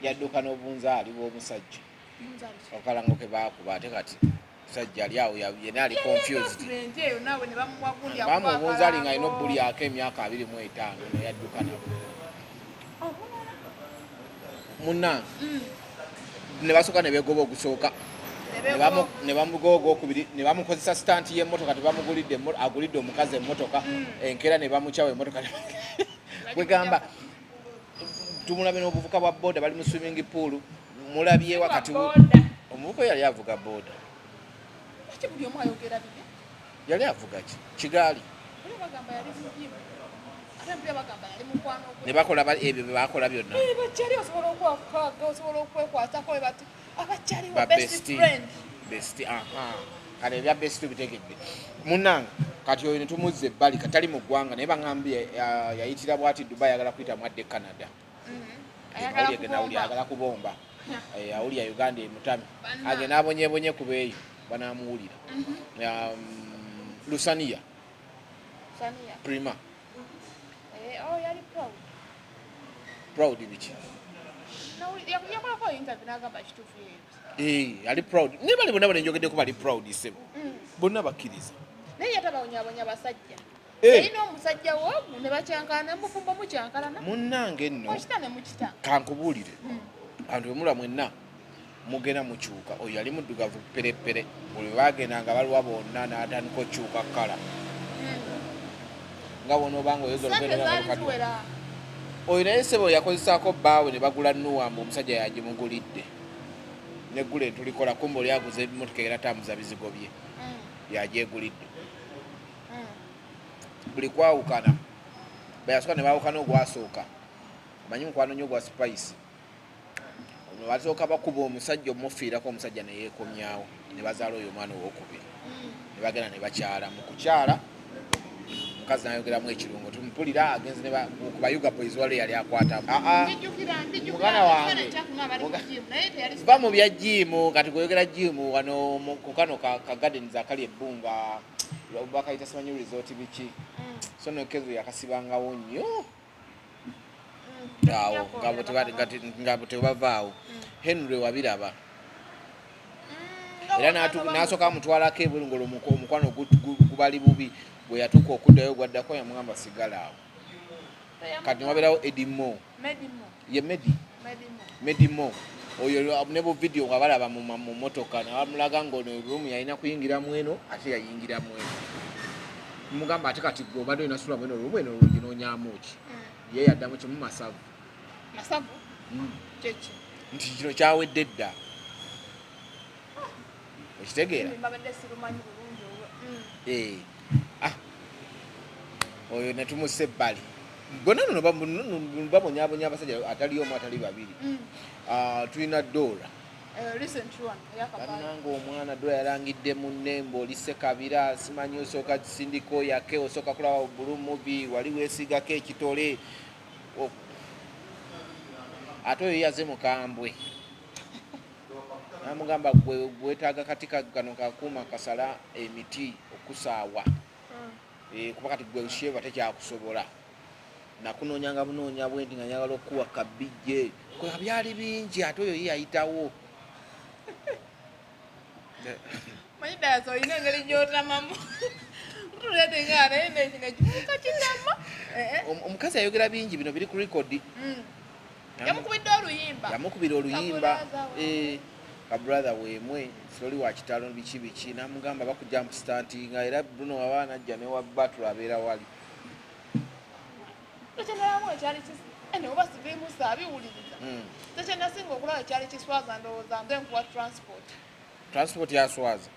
yadduka n'obunzaali bw'omusajja okalango ke baakuba ate kati musajja ali awo yena ali confused bamu obunzaali ng'alina obbulyako emyaka 25 naye yadduka nabo munnange ne basooka ne beegoba ogusooka ne bamugoba ogwokubiri ne bamukozesa sitanti y'emmotoka agulidde omukazi emmotoka enkera ne bamukyawa emmotoka kwegamba tumulabe n'obuvuka bwa boda bali mu swimming pool mulabye wakati omuvuka yali avuga boda yali avuga kigaali ne bakola ebyo bye bakola byonna kale ebya besti bitegedde munnange kati oyo ne tumuzza ebbali katali mu ggwanga naye baŋambye yayitira bwati Dubai ayagala kuyita mwadde Canada ayagala kubomba awulira Uganda emutami agenda abonyebonye ku beeyo banamuwulira Lusania Prima proud biki yali proud ne bali bonna banenjogeddeko bali proud sebo bonna bakkiriza naye yatabawonyabonya basajja yalina omusajja wo ne bakyankana mufumba mukyankalana munnange nno okita ne mukita kankubuulire abantu bemula mwenna mugenda mukyuka oyo yali muddugavu perepere buli bagendanga baliwa bonna n'atandika okyuka kala nga wona obanga oyozolugendo oyo naye sebo yakozesaako bbaawe ne bagula nuwamba omusajja yagimugulidde neggula entulikola kumba oli aguza emmotoka era tambuza bizigo bye yagyegulidde buli kwawukana bayasooka ne baawukana ogwasooka amanyi mukwano nnyo ogwa spice ono basooka bakuba omusajja omufiirako omusajja ne yeekomyawo ne bazaala oyo omwana owokubiri ne bagenda ne bakyala mu kukyala omukazi n'ayogeramu ekirungo tumumpulira agenze ku bayuga boys wali yali akwatamu mugana wange va mu bya jimu kati kweyogera jimu wano ku kano ka gardens akali ebbunga bakayita simanyi resort biki so nokezo yakasibangawo nnyo awo ngabo tebavaawo henry wabiraba era n'asooka mutwalako ebulungolo omukwano gubali bubi bwe yatuuka okuddayo gwaddako yamugamba sigala awo kati wabeerawo edimo ye medimo oyo ne bu video nga balaba mu motoka nabamulaga ng'ono rumu yalina kuyingiramu eno ate yayingiramu eno mugamba ate kati gwe obadde olina sula mweno rumu eno olungi noonyaamu ki ye yaddamu kimu masavu nti kino kyawedde dda okitegeera oyo netumussa ebbali bonna nono babonyabonya abasajja atali omu atali babiri tulina dola bannanga omwana dola yalangidde munnembe oli Ssekabira simanyi osooka kisindiko yake osooka kulaba bulu mubi wali weesigako ekitole ate oyo yaze mukambwe namugamba gwe wetaaga katika kano kakuuma kasala emiti okusaawa kuba kati gwe usheva tekyakusobola nakunoonyanga bunoonya bwendi nga nyagala okuwa kabijje kola byali bingi ate oyo yayitawo manyidayazo oyina engeri gyotamamu omukazi ayogera bingi bino biri ku rekodi yamukubira oluyimba kabrother wemwe soli wa kitalo biki namugamba bakujja mpustantinga era Bruno waba najja ne wabbatula abeera wali transport yaswaza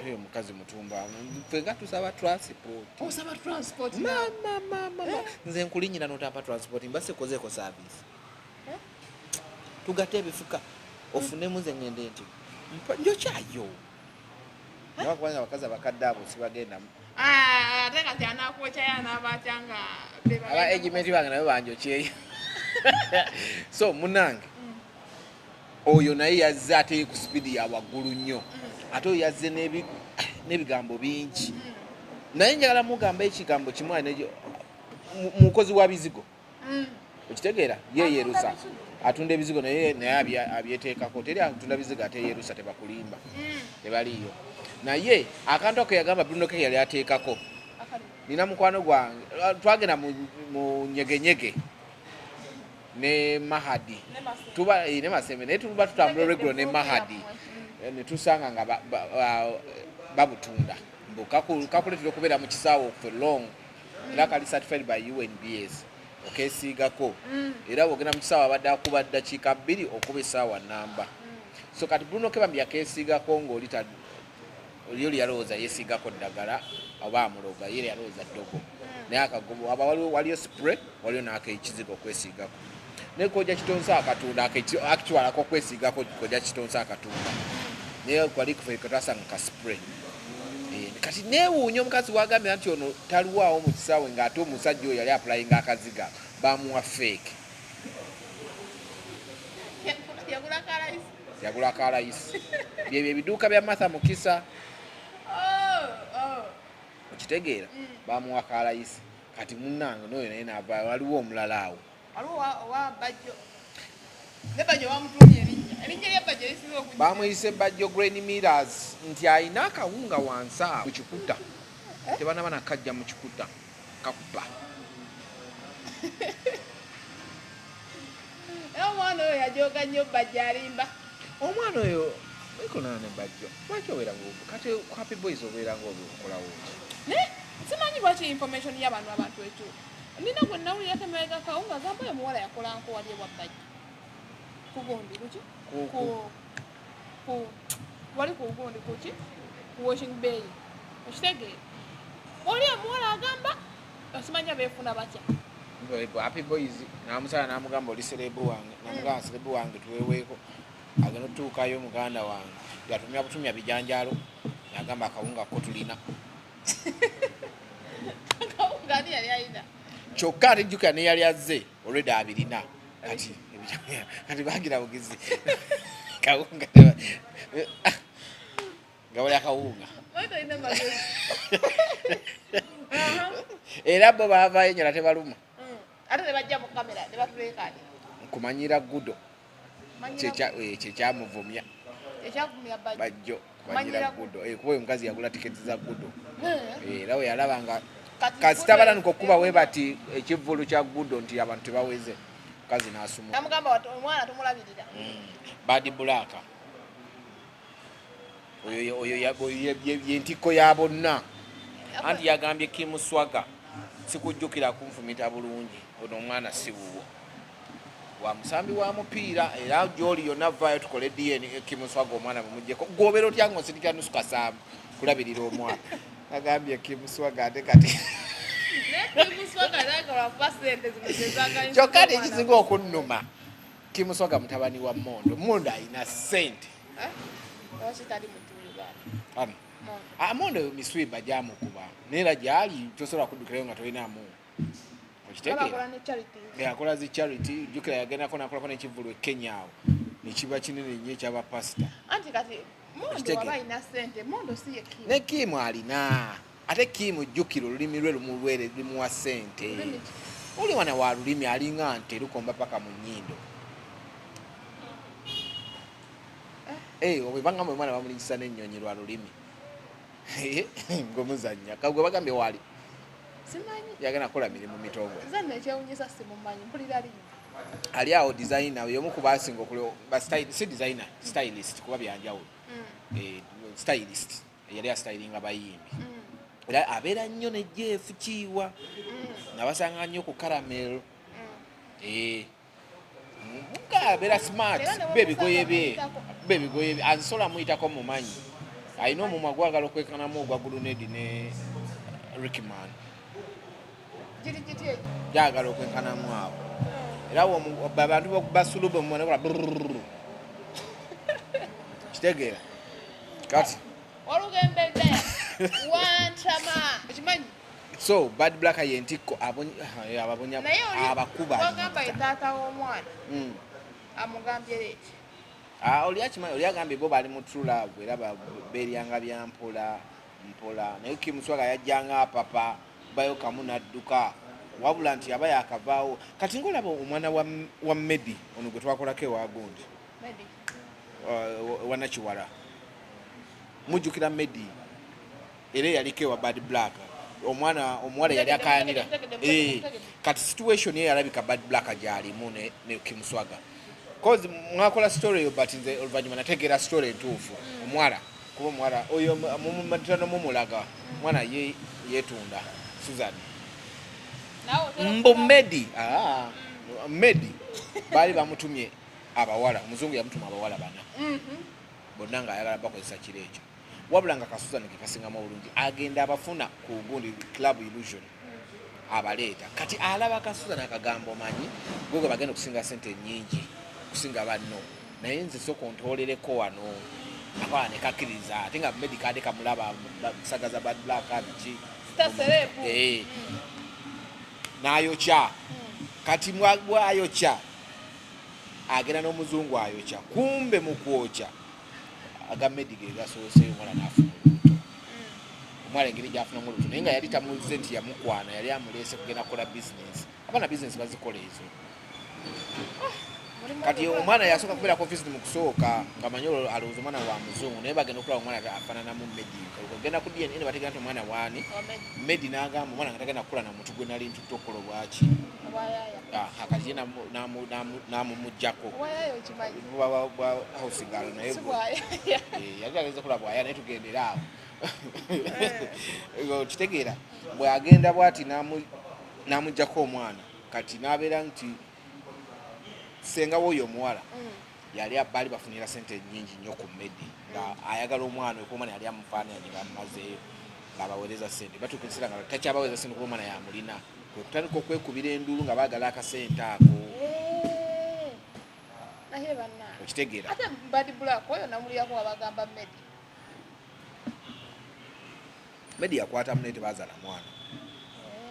oyo mukazi mutumba fenga tusaba transport mama nze nkulinyira notapa transport mbase kozeko service tugate ebifuka ofunemu nze ngende nti njo kyayo nabakwanya bakazi abakadde abo sibagendamu ate kati anakwokyayana abatyanga aba egimenti bange nabo banjokyeyo so munange oyo naye yazze ate ku speedi ya waggulu nnyo ate oyo yazze n'ebigambo bingi naye njagala mugamba ekigambo kimu mukozi wa bizigo okitegeera yeyerusa atunda ebizigo naye abyeteekako teri atunda bizigo ate yerusa tebakulimba tebaliyo naye akantu ako yagamba Bruno ke yali ateekako nina mukwano gwange twagenda mu nyegenyege ne Mahadi tuba ne Masembe naye tuba tutambula regular ne Mahadi ne tusanga nga babutunda kakuletera okubeera mu kisaawo for long era kali certified by UNBS okesiigako era bwogenda mu kisaawo abadde akuba ddakiika 2 okuba essaawa namba so kati Bruno ke bambi yakesiigako ng'oli oli yalowooza yeesiigako ddagala oba amuloga ye yalowooza ddogo naye akagobo aba waliyo spray waliyo n'akekizigo okwesiigako naye kojja kitonsa akatunda akitwalako okwesiigako kojja kitonsa akatunda naye kwali kufe twasanga ka spray kati neewuunya omukazi wagambira nti ono taliwaawo mu kisaawe ng'ate omusajja oyo yali aplayinga akaziga bamuwa fake yagula kalayisi byebyo ebiduuka bya Martha Mukisa okitegeera bamuwa kalayisi kati munnange n'oyo naye naava waliwo omulala awo waliwo owa Bajjo ne Bajjo bamutumye erinnya lya Bajjo lisize bamuyise bajjo grain millers nti ayina akawunga wansi awo mu kikuta tebanaba nakajja mu kikuta kakuba omwana oyo yajoga nnyo bajja alimba omwana oyo ekonana ne bajjo lwaki obeera kati happy boys obeera ngaobikolawo simanyi lwaki information y'abantu ekyo nina gwe nawulira temega kawunga gamba oyo muwala yakola nko wali ewa bajja kugundi kuki wali kugundi kuki washing bay okitegeera oli omuwala agamba osimanyi abeefuna batya happy boys namusala namugamba oli serebu wange namugamba serebu wange tuweweeko agenda otuukayo muganda wange yatumya butumya bijanjalo yagamba akawunga ko tulina akawunga ani yali alina kyokka ate jjukira ne yali azze olwedde abirina kati bagira bugizi kawunga nga wali akawunga era bo baavaayo enyola tebaluma ate nebajja mu kamera nebatulekani nkumanyira gudo kyekyamuvumya bajjo kumanyira gudo kuba oyo omukazi yagula tiketi za gudo era we yalaba nga kasitabalaniko okuba we bati ekivvulu kya gudo nti abantu tebaweze mukazi n'asumula omwana tumulabirira Badblack oyo yentikko ya bonna anti yagambye kimuswaga sikujjukira kunfumita bulungi ono omwana si wuwo wa musambi wa mupiira era gy'oli yonna vaayo tukole DNA kimuswaga omwana bumugyeko gw'obeera otya ng'osirika nusu kasaamu kulabirira omwana agambye kimuswaga ate kati kyokka tekisinga okunnuma kimuswaga mutabani wa Mondo alina ssente Mondo miswiba gyamukuba neera gyali tosobola kuddukirayo nga tolinamu akola zi charity jjukira yagendako nakolako n'ekivvulu e Kenya awo nekiba kinene nnyo ekyabapasita ne Kimu alina ate Kimu jjukira olulimi lwe lumulwere limuwa ssente oli wana wa lulimi alinga nte lukomba paka mu nnyindo obwebanga mwe mwana bamulinyisa n'ennyonyi lwa lulimi ng'omuzannya kagwe bagambye wali yagenda kukola mirimu mitongole ali awo designer yomu ku basinga si designer stylist kuba byanjawulo stylist yali astylinga bayimbi era abeera nnyo ne Jeff Kiwa nabasanga nnyo ku Caramel abeera smart bebigoye bye ansola muyitako mumanyi alina omumwa gwagala okwekanamu ogwa Gulunedi ne Rickman jagala okwenkanamu awo era abantu basuluba mumwana kitegeera kati so Badblack yentikko ababonya abakuba oli akimanyi oli agambye bo bali mu true love era beeryanga bya mpola naye kimuswaga yajjanga apapa bayo kamu n'adduka wabula nti aba yakavaawo kati ng'olaba omwana wa Medi ono gwe twakolako ewagundi wanakiwala mujjukira Medi era yaliko ewa Badblack omuwala yali akayanira kati situation ye yalabika Badblack gy'alimu ne kimuswaga cause mwakola story eyo but nze oluvannyuma nategeera story entuufu omuwala kuba omuwala oyo mumatano mumulaga mwana yeetunda Susan mbo Medi baali bamutumye abawala omuzungu yamutuma abawala bana bonna ng'ayagala bakozesa kiro ekyo wabula nga Susan ke kasingamu obulungi agenda abafuna ku gundi Club Illusion abaleeta kati alaba Susan akagamba omanyi gwe bagenda okusinga sente nnyingi kusinga banno naye nze sooka ontoolereko wano akwala ne kakkiriza ate nga Medi kadde kamulaba kusagaza Badblack biki n'ayokya kati bw'ayokya agenda n'omuzungu ayokya kumbe mu kwokya aga Medi ge gasooseyo omwana n'afuna olubuto omwala engeri gy'afunamu olubuto naye nga yali tamulize nti yamukwana yali amuleese kugenda kukola bizinesi abaana bizinesi bazikola ezo kati omwana yasooka kubeera confused mu kusooka ng'amanyolo alowooza omwana wa muzungu naye bagenda okulaba omwana afaananamu Medi ogenda ku DNA ne bategeera nti omwana waani Medi n'agamba omwana nga tagenda kukula na muntu gwe nali ntutte okukola obwaki kati ye n'amumuggyako bwa hausigalo naye yali ageze kulaba bwaya naye tugendera awo kitegeera bwe agenda bw'ati n'amuggyako omwana kati n'abeera nti senga w'oyo omuwala yali baali bafunira sente nnyingi nnyo ku Medi nga ayagala omwana oyo omwana yali amufaananya bamumazeeyo ng'abaweereza sente batuuka ekiseera nga takyabaweereza sente kuba omwana yamulina kwe kutandika okwekubira enduulu nga baagala akasente ako okitegeera ate Badblack oyo namuliyako abagamba Medi yakwata munne tebazaala mwana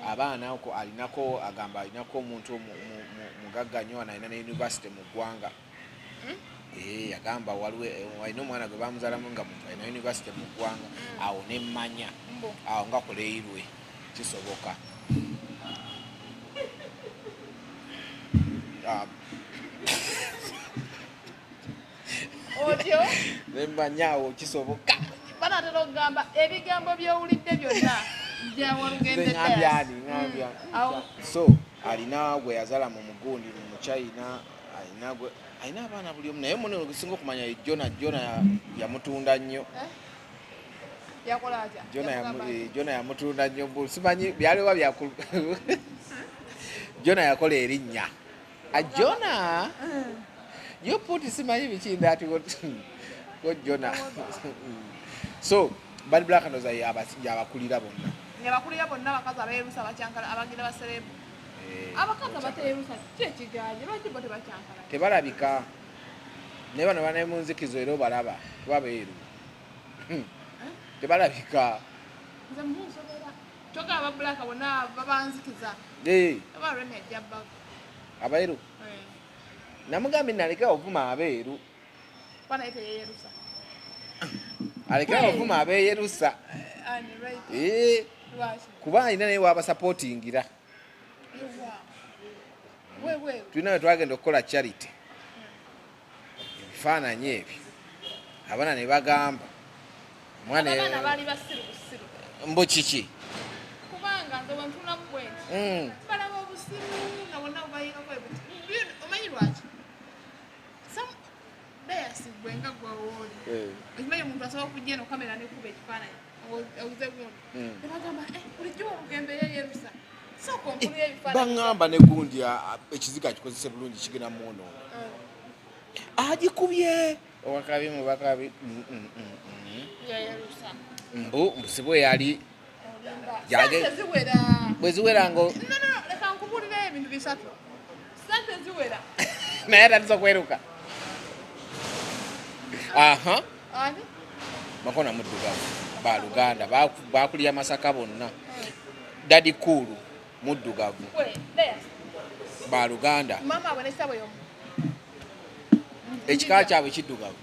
abaana alinako agamba alinako omuntu mugagga nnyo alina ne university mu ggwanga agamba waliwo alina omwana gwe bamuzaalamu nga muntu alina university mu ggwanga awo nemmanya awo nga koleirwe kisoboka otyo nemmanya awo kisoboka banatera okugamba ebigambo byowulidde byonna so alina gwe yazaala mu mugundi mu China alina abaana buli omu naye muno okusinga okumanya Jona yamutunda nnyo Jona yamutunda nnyo simanyi byaliwa byakulu Jona yakola erinnya Jona yoputi simanyi bikinda ati Jona so Badblack ndoza yabakulira bonna abakulira bonna abakazi abeerusa abakyankala abagira baserebu abakazi abateerusa kyekiganye lwaki bo tebakyankala tebalabika naye bano banaye mu nzikizo era obalaba tebabeeru tebalabika nze musobera toga Badblack bonna babanzikiza abalwene ejjabbago abeeru namugambye naleka ovuma abeeru banaye teyeerusa alekera ovuma abeeyerusa kuba alina naye wabasapootingira tulina we twagenda okukola charity ebifaananyi ebyo abaana ne bagamba omwana baali basiru busiru mbu kiki kubanga nze wentunamu bwenti balaba obusiru nga bonna bubayinako omanyi lwaki dayasigwe nga gwawooli okimanyi omuntu asobola okujja eno kamera nekuba ekifaananyi oguze gundi nebagamba bulijjo olugendo yeyerusa sooka ompulira ebifaananyi baŋŋamba ne gundi ekiziga kikozese bulungi kigenda muwonoona agikubye owakabi mubakabi yeyerusa mbusibwe yali bwe ziwera ngo leka nkubulira ebintu bisatu sente ziwera naye atandisa okweruka ani makona muddugavu baluganda bakulya Masaka bonna dadi kulu muddugavu baluganda mama abonesa yomu ekika kyabwe kiddugavu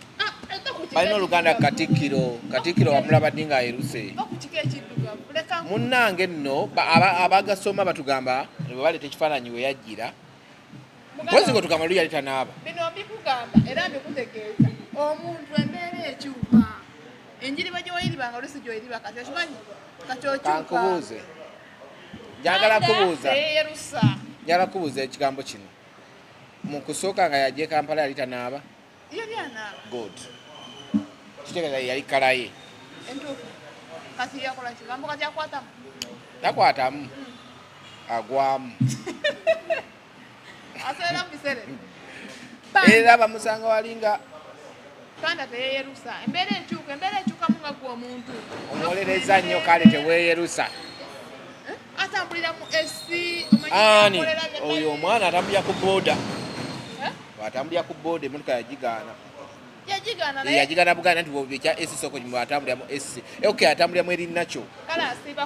balina oluganda Katikkiro wamulaba ddi ng'ayeruse munnange nno abagasoma batugamba bwe baleeta ekifaananyi we yajjira mpozi ngo tugamba luli yali tanaaba bino mbikugamba era mbikutegeeza omuntu embeera ekyuka enjiri bagyoyiribanga olusi gyoyiriba kati okimanyi kankubuuze njagala kubuuza ekigambo kino mu kusooka nga yajja Kampala yali tanaaba yali anaaba good kitegeeza yali kalaye entuufu kati yakola kigambo kati akwatamu takwatamu agwamu aseera mubiseere era bamusanga walinga kanda teyeyerusa embeera ekyukamu nga gwe omuntu omuwolereza nnyo kale teweeyerusa atambulira mu esi ani oyo omwana atambulira ku booda atambulira ku booda emotoka yagigaana Buganda nti bwekya esi soko atambulira mu esi ok atambulira mu erinakyo kale asiba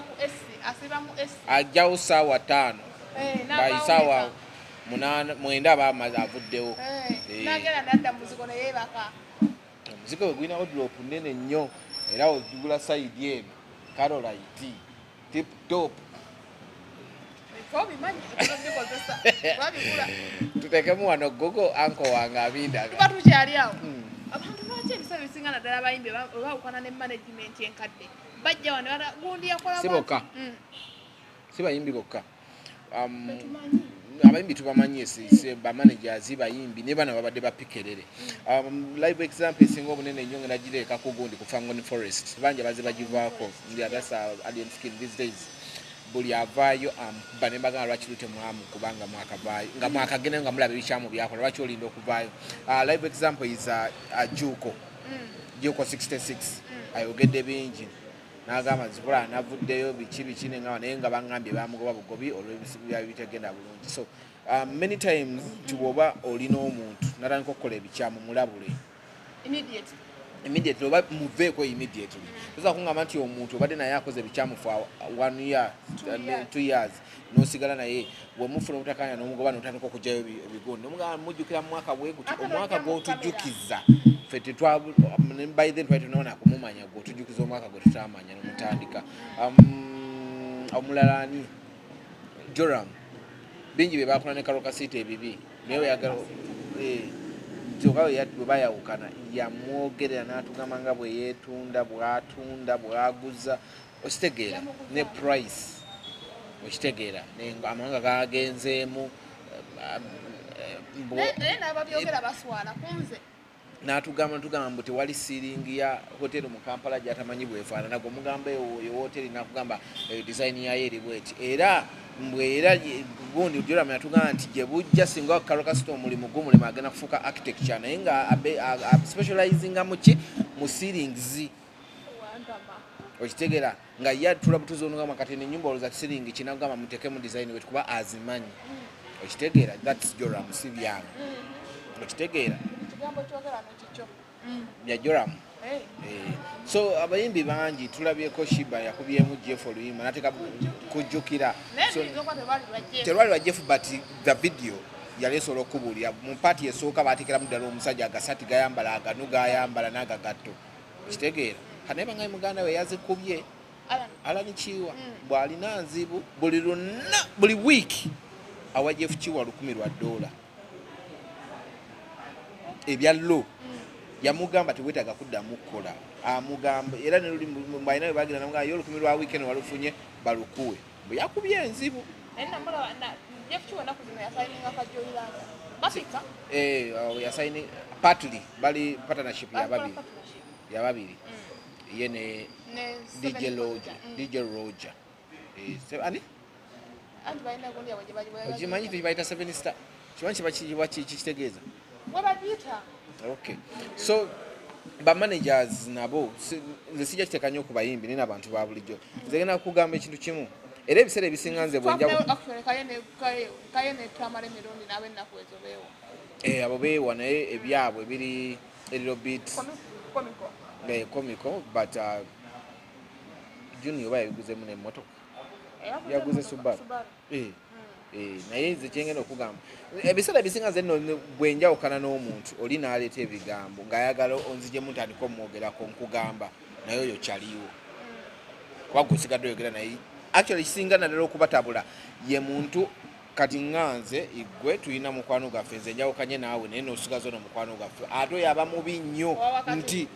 mu esi ajjawo saawa 5 bayi saawa 9 abamaze avuddewo nagera nadda muziko neyebaka omuziko we gulina woduloopu nnene nnyo era ogigula sayidi eno Caroline tip top tutekemu wano gogo anko wange abindaga tuba tukyali awo abantu lwaki ebisabo bisinga naddala abayimbi bawukana ne management enkadde bajja wano gundi yakola si bokka si bayimbi bokka abayimbi tubamanyi bamanagers bayimbi ne bana babadde bapikerere live example esinga obunene ennyo nga nagireka ku gundi ku Fangoni Forest banja baze bagivaako that's alien skin these days buli avaayo bane bagamba lwaki lutemwamu kubanga mwakavaayo nga mwakagenda nga mulaba ebikyamu byakola lwaki olinda okuvaayo live example is Juko 66 ayogedde bingi n'agamba zibula navuddeyo biki nenga naye nga bangambye bamugoba bugobi olw'ebisibu byabyo bitegenda bulungi so many times tiwoba olina omuntu natandika okukola ebikyamu mulabule immediately oba muveeko immediately toza kungamba nti omuntu obadde naye akoze ebikyamu for 1 year 2 years nosigala naye wemufuna obutakanya n'omugoba notandika okugyayo ebigondi nomugamba mujjukira mu mwaka bwe guti omwaka gw'otujjukiza ffe by then twali tunaona kumumanya gw'otujjukiza omwaka gwe tutamanya nomutandika omulala ani Joram bingi bye bakola ne Karokasite ebibi naye oyagala kyokka bwe bayawukana yamwogerera n'atugamba nga bwe yeetunda bw'atunda bw'aguza okitegeera ne price okitegeera amawanga gagenzeemu n'atugamba mbu tewali siiringi ya hoteri mu Kampala gy'atamanyi bwefaanana gwe omugamba eyo hoteri n'akugamba design yayo eri bweti era mbwera gundi Joram yatugamba nti gye bujja singa Karokasite omulimu gumulema agenda kufuuka architecture naye nga specializinga muki mu ceilings okitegeera nga ye tula butuzi onugamba kati ennyumba oloza ceiling kinagamba muteeke mu design wetu kuba azimanyi okitegeera that's Joram si byange okitegeera ya Joram so abayimbi bangi tulabyeko Shiba yakubyemu Jeff oluyimba nateka kujjukira terwali lwa Jeff but the video yali esobola okubulira mu paati esooka baatekeramu ddala omusajja agasati gayambala aganu gayambala n'agagatto kitegeera kanaye bangaye muganda we yazikubye Alani Kiwa bw'alina nzibu buli wiiki awa Jeff Kiwa $1,000 ebya lo yamugamba tewetaaga kuddamu kukola amugamba era ne luli mbalina bagira namugamba yo $1,000 lwa weekend walufunye balukuwe bwe yakubye enzibu yasaini partly bali partnership ya babiri ye ne DJ Roger ani okimanyi tukibayita 7 star kimanyi kitegeeza okay so managers nabo nze sijja kitekanya okubayimbi nina abantu ba bulijjo nze genda kugamba ekintu kimu era ebiseera ebisinga nze abo beewa naye ebyabwe biri a little bit comical but Junior bayabiguzemu n'emmotoka yaguze Subaru naye nze kyengenda okugamba ebiseera bisinga nze nno bwenjawukana n'omuntu oli n'aleeta ebigambo ng'ayagala onzijemu ntandika omwogerako nkugamba naye oyo kyaliwo kuba gusigadde oyogera naye actually kisinga naddala okubatabula ye muntu kati nganze igwe tulina mukwano gaffe nze njawukanye naawe naye n'osigaza ono mukwano gaffe ate oyo aba mubi nnyo nti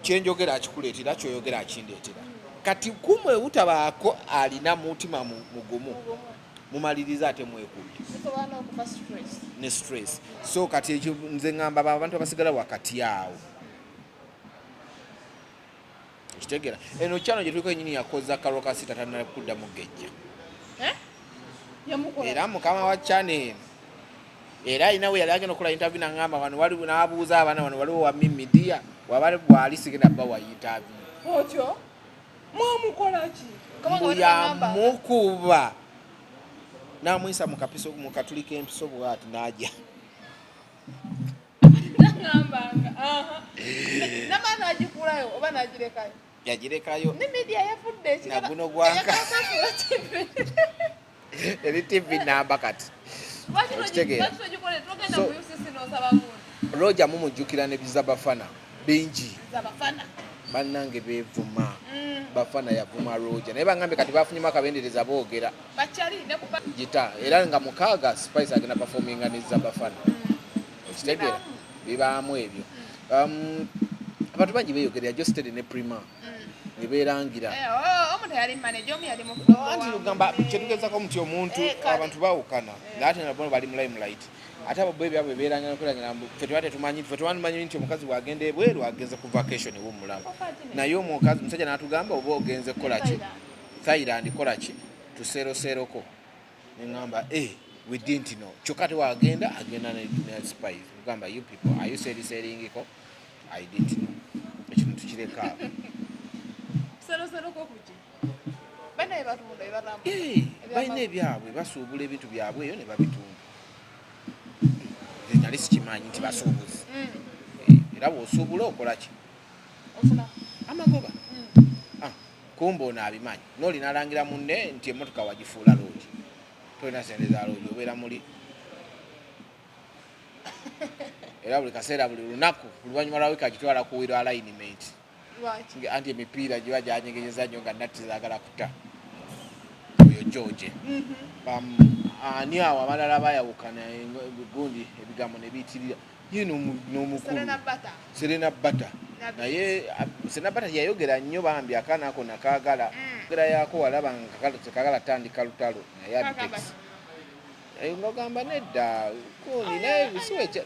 kyenjogera akikuleetera kyoyogera akindeetera kati kumwe butabaako alina mutima mugumu mumaliriza ate mwekubye ne stress so kati ekyo nze ngamba abantu abasigala wakati awo okitegeera eno kyano gye tuliko ennyini yakoza Karokasite tanala kudda mu gejja era mukama wa channel era alina we yali agenda okukola interview nangamba wano wali n'abuuza abaana wano waliwo wa media wabali bwali sigenda bba wa interview otyo mwamukola ki muyamukuba namwisa mukapiso mukatulika empiso bwati najja nangambanga namana agikulayo oba nagirekayo yagirekayo ne media yafudde ekikala naguno gwaka eri TV namba kati Roger mumujjukira ne bizabafana bingi zabafana bannange beevuma Bafana yavuma Roger naye bangambe kati bafunyuma akabendereza boogera bachali ne kuba gita era nga mukaaga Spice agenda performinga neza Bafana okitegera bibaamu ebyo abantu bangi beeyogerera Josted ne Prima ne beerangira omuntu yali manager omu yali mu anti ugamba kyetugezako muti omuntu abantu bawukana ngaate nabo bali mu limelight ate abo bwe byabwe beerangira nokulangira ffe tetumanyi nti omukazi bwagenda ebweru agenze ku vacation w'omulamu naye omukazi musajja n'atugamba oba ogenze kukola ki Thailand kola ki tuseroseroko neŋŋamba we didn't know kyokka tewagenda agenda ne Spice ugamba you people are you seringiko I didn't know ekintu tukireka balina ebyabwe basuubula ebintu byabwe eyo ne babitunda nali sikimanyi nti basuubuzi era bw'osuubula okola ki amagoba kumba ono abimanyi n'olina alangira munne nti emmotoka wagifuula loogi tolina sente za loogi obeera muli era buli kaseera buli lunaku oluvannyuma lwa wiiki agitwala kuwirwa alignment anti emipiira giba gyanyegenyeza nnyo nga natti zaagala kuta oyo George ani awo abalala bayawukana gundi ebigambo ne biyitirira Yino n'omukulu Serena Bata naye Serena Bata yayogera nnyo bambi akaana ako nakaagala ogera yaako walaba nga tekagala tandika lutalo naye abitex ng'ogamba nedda kundi naye bisiweca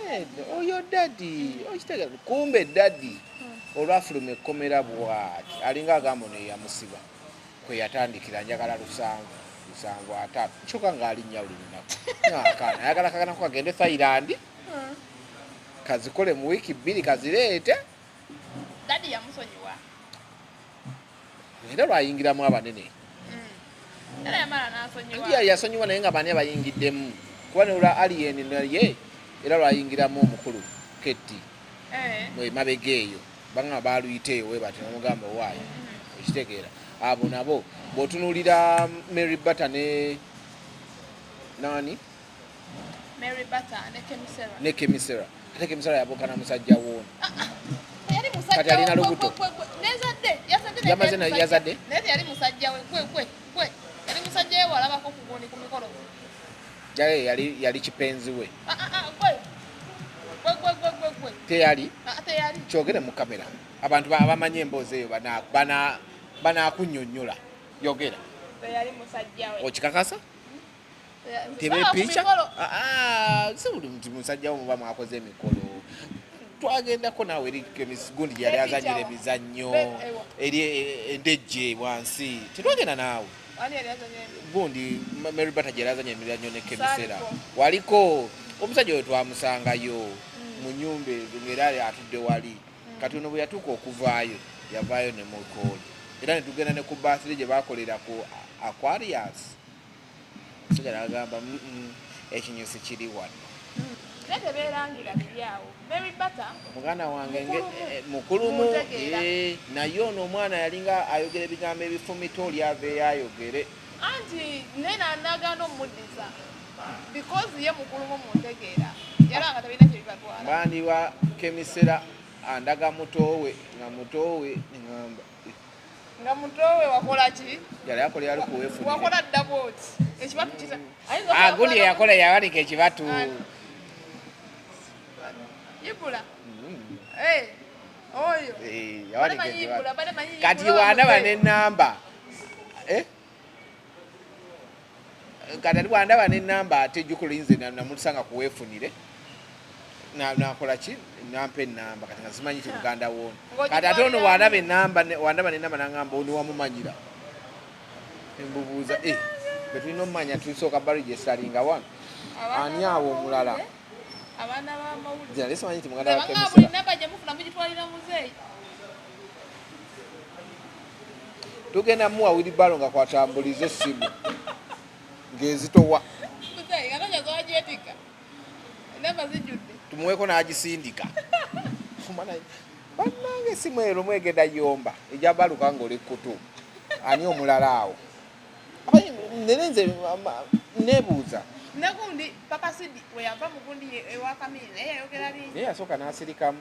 nedda oyo dadi okitegera kumbe dadi olwafuluma ekkomera bwati alinga agamba ono yamusiba kwe yatandikira njagala 7 kyokka ng'alinnya buli lunaku akaana ayagala kaganako kagende Thailand kazikole mu wiiki 2 kazireete dadi yamusonyiwa era lwayingiramu abanene era yamala n'asonyiwa ndi yasonyiwa naye nga bani abayingiddemu kuba ne olwa alien naye era lwayingiramu omukulu Ketti mabega eyo banga baluyiteeyo we bati namugamba owaayo ekitegeera abo nabo bw'otunuulira Mary Bata ne nani ne Kemisera ate Kemisera yabukana musajja wono kati alina lubuto yamaze naye yazadde naye yali musajja we kwe yali musajja we walabako ku gundi ku mikolo yali kipenzi we gwe teyali teyali kyogere mu kamera abantu abamanyi emboozi eyo banaakunnyonnyola yogera yali musajja we okikakasa tebepiica si buli nti musajja wo muba mwakoze emikolo twagendako naawe eri gundi gyeyali azanyira emizannyo eri endejje wansi tetwagenda naawe gundi Mary Bata gyeyali azanya emizannyo ne Kemisera waliko omusajja oyo twamusangayo mu nnyumba ezo ng'era atudde wali kati ono bwe yatuuka okuvaayo yavaayo ne mukooja era ne tugenda ne ku birthday gye baakolera ku Aquarius omusajja n'agamba ekinyusi kiri wano tebeerangira biri awo Mary Bata muganda wange mukulumu naye ono omwana yalinga ayogera ebigambo ebifumita oli aveeyo ayogere anti nena naganda omuddiza because ye mukulumu muntegeera era nga tabina kyebibatwala bandi wa Kemisera andaga mutowe nga mutowe wakola ki yali akola yali kuweefunire wakola dabot ekibatu kisa gundi yakola yawanika ekibatu Yibula oyo yawanika ekibatu kati wandaba n'ennamba kati ali wandaba n'ennamba ate gikulinze namusanga kuweefunire nakola ki nampa ennamba kati nga simanyi kibuganda wono kati ate ono wandaba n'ennamba nangamba oni wamumanyira embubuuza betulina omumanya tulisooka baregestaringa wano ani awo omulala abaana b'amawulire nali simanyi nti muganda wa Kemisera namba gye mufuna mugitwalira muzeeyi tugenda muwa wilibalo nga kwatambuliza essimu ng'ezitowa muzeeyi anonya zawagyetika namba zijjudde tumuweeko n'agisindika bannange essimu ero mwegenda yomba ejabaluka ng'oli kkutu ani omulala awo nene nze nebuuza Nagundi Papa Sidi we yava mugundi ewa Kamini naye yayogera bingi. Naye yasooka n'asirikamu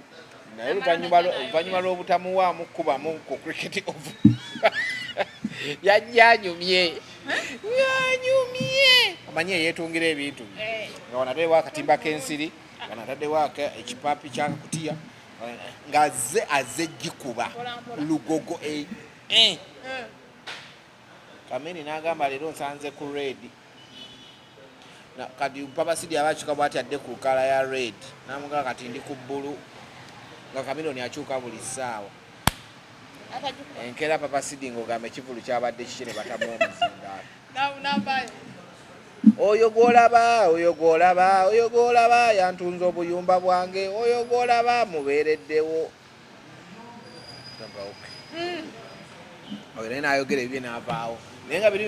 naye oluvannyuma lw'obutamuwaamu kubamu ku cricket ovu yanyumye amanyi yeetungira ebintu nga wanataddewo akatimba k'ensiri wanataddewo ekipaapi kyakakutiya nga azze gikuba lugogo Kamini n'agamba leero nsanze ku red kati Papa Sidi abakyuka bw'ati adde ku kala ya red n'amugamba kati ndi ku bbulu nga Kamini akyuka buli ssaawa enkeera Papa Sidi ng'ogamba ekivulu kyabadde kikire batamu omuzindaalo oyo gw'olaba yantunze obuyumba bwange oyo gw'olaba mubeereddewo oyo naye n'ayogera ebibye n'avaawo naye nga biri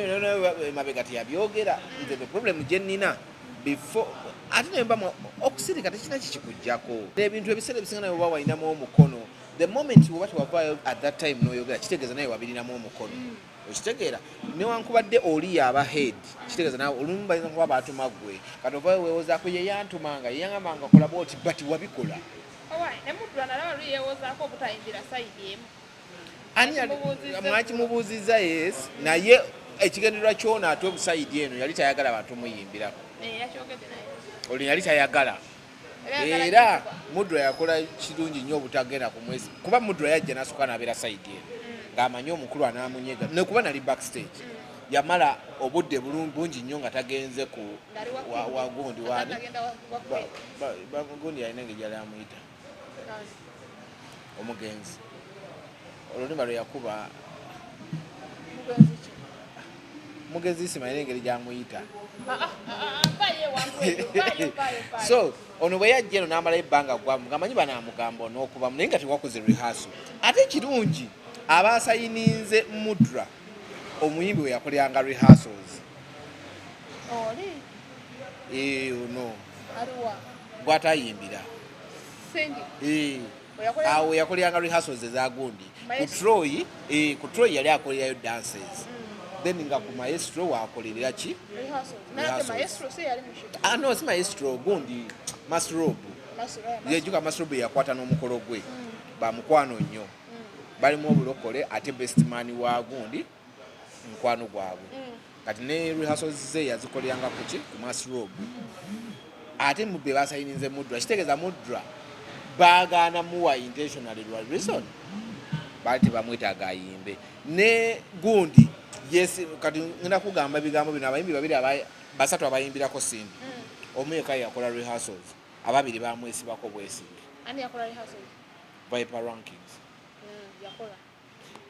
mabega teyabyogera nze the problem gye nnina before ate nembamu okusirika tekina kikikujjako ebintu ebiseera ebisinga naye oba walinamu omukono the moment woba tewavaayo at that time n'oyogera kitegeeza naye wabirinamu omukono okitegeera newankubadde oli yaba head kitegeeza nawe olumu bayinza kuba baatuma gwe kati ovaayo weewozaako ye yantumanga ye yangambanga kola bwoti but wabikola mwakimubuuziza yes naye ekigendererwa kyona ate obusayidi eno yali tayagala bantu muyimbirako oli yali tayagala era Mudra yakola kirungi nnyo obutagenda ku mwezi kuba Mudra yajja n'asooka n'abeera sayidi eno ng'amanyi omukulu anaamunyega nekuba nali backstage yamala obudde bungi nnyo nga tagenze ku wagundi wani gundi yalina ngeri yali amuyita omugenzi olulumba lwe yakuba mugenzi simanyi engeri gyamuyita so ono bwe yajja eno n'amala ebbanga gwamu ng'amanyi banaamugamba on'okubamu naye nga tewakoze rehearsal ate kirungi abasayininze Mudra omuyimbi we yakoleranga rehearsals ono gw'atayimbira awo yakoleranga rehearsals ezagundi ku Troy yali akolerayo dances then nga ku maestro wakolerera ki no si maestro gundi masrob yejuka masrob yakwata n'omukolo gwe bamukwano nnyo balimu obulokole ate best man wa gundi mukwano gwabwe kati ne rehearsals ze yazikoleranga kuki ku masrob ate mubbe basayininze Mudra kitegeeza Mudra baagaana muwa intentionally lwa reason bali tebamwetaaga ayimbe ne gundi yes kati ngenda kugamba ebigambo bino abayimbi babiri basatu abayimbirako Sindi omu yekka yakola rehearsals ababiri bamwesibako bwesimbi ani yakola rehearsals Viper Rankings yakola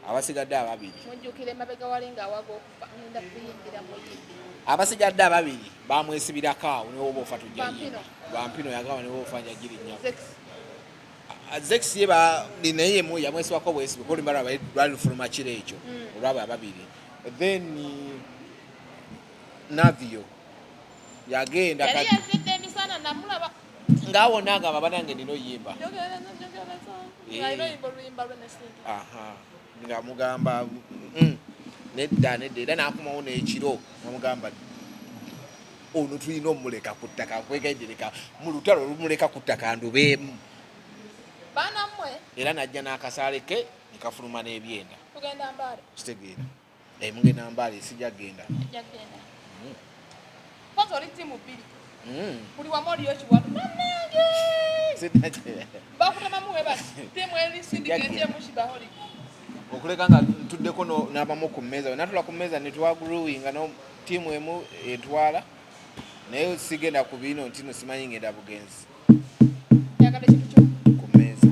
abasigadde ababiri mujjukire mabega walinga awago okugenda kuyimbira muyimbi abasigadde ababiri bamwesibirako awo newo oba ofa tujja Bampino yagamba newo ofa nja girinnya Zex yeba nineyemu yamwesibako bwesibi ko limbala bali lufuluma kire ekyo olwabo ababiri then Navio yagenda kati yali yazidde emisana namulaba ngawo nagamba banange nino yimba aha ngamugamba nedda era nakumawo n'ekiro namugamba ono tulina omuleka ku ttaka nkwegendereka mu lutalo olumuleka ku ttaka ndubeemu banamwe era najja n'akasaale ke nikafuluma n'ebyenda tugenda Mbale kitegeera mugenda Mbale sijagenda kwanza oli timu bbiri buli wamu oliyo kiwatu bakutamamu we bati timu eri sindikete mushibaholi okuleka nga ntuddeko n'abamu ku mmeeza natula ku mmeeza netwagruwinga no tiimu emu etwala naye sigenda ku bino ntino simanyi ngenda bugenzi ku mmeeza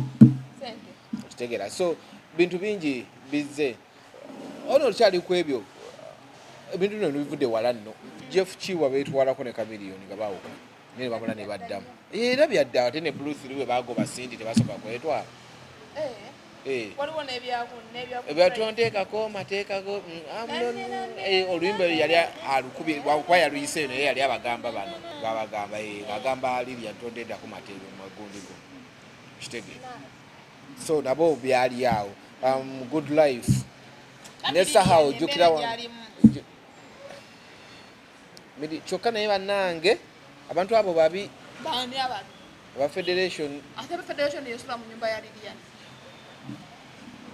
okitegeera so bintu bingi bizze ono olukyali ku ebyo ebintu bino bivudde wala nno Jeff Chiwa beetwalako ne Kamiliyoni nga baawuka ne bakola ne baddamu era byadda ate ne Bruce Lee we baagoba Sindi tebasobola kwetwala waliwo ebyatonteekako mateekako oluyimba yali alukubi wakwaya luyise naye yali abagamba bano babagamba agamba Lilian tondeddako mateeka magundigo kitegeera so nabo byali awo good life nesaha ojjukira kyokka naye bannange abantu abo babi bani ababi aba federation ate federation yesula mu nyumba ya Lilian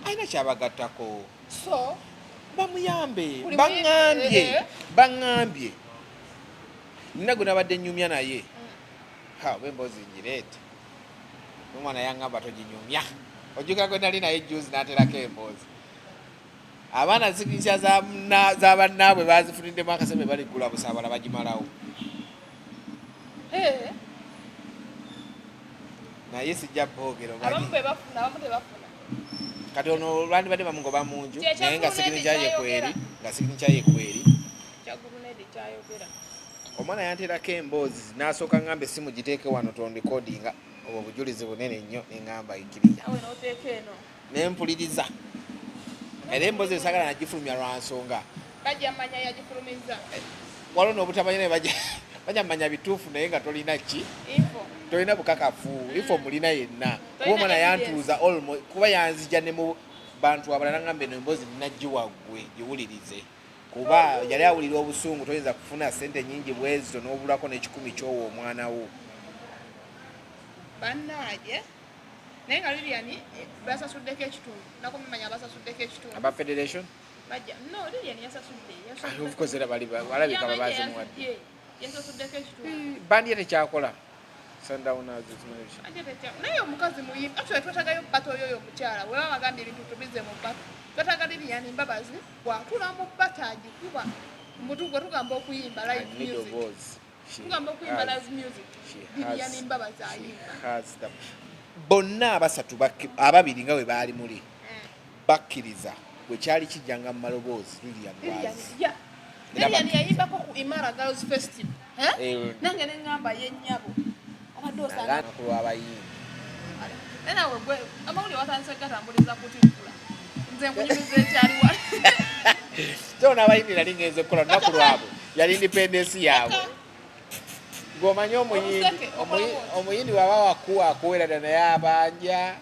ayina kyabagattako so bamuyambe Buli baŋŋambye nina gwe nabadde nnyumya naye oba emboozi ngireete omwana yaŋŋamba toginyumya ojjuka gwe nali naye juzi n'aterako emboozi abaana siginisya za bannaabwe bazifuniddemu akasembe baligula busaabala bagimalawo naye sijja boogero abamu bebafuna abamu tebafuna kati ono lwandibadde bamugoba mu nju naye nga siginikya yekweri kyagulunedi kyayogera omwana yanterako emboozi n'asooka ŋŋamba essimu giteeke wano tondikodinga obwo obujulizi bunene nnyo neŋŋamba ikiriya nawe n'oteeka eno nempuliriza era emboozi esagala nagifulumya lwa nsonga bajamanya yagifulumiza waliwo n'obutamanya naye bajja mmanya bituufu naye nga tolina ki tolina bukakafu ifo mulina yenna kuba omwana yantuuza kuba yanzija ne mu bantu abalala ŋŋamba eno emboozi ninagiwaggwe giwulirize kuba yali awulira obusungu toyinza kufuna ssente nnyingi bwezito n'obulako n'ekikumi kyowa omwana wo bannaaje naye nga Lilian basasuddeko ekitundu nakumimanya basasuddeko ekitundu aba federation bajja no Lilian yasasudde obukozera balabika babazimuwadde yasasuddeko ekitundu bandi ye tekyakola naye omukazi muyimbi actually twetagayo bbato oyo omukyala weba bagambye ebintu tubize mu bbato twetaga Lilian Mbabazi bwatula mu bbato agikuba mutugo tugamba okuyimba live music tugamba okuyimba live music Lilian Mbabazi ayimba bonna abasatu ababiri nga bwe baali muli bakkiriza bwe kyali kijjanga mu maloboozi Lilian yayimbako ku Imara Girls Festival nange neŋŋamba yennyabo abayimbi nawe gwe amawulire watandise gatambuliza kutikkula nze nkunyumiza ekyaliwa kyona abayimbi nali ngenze kukola lunaku lwabwe yali independence yaabwe ng'omanye omuyindi waba wakuwerada naye abanja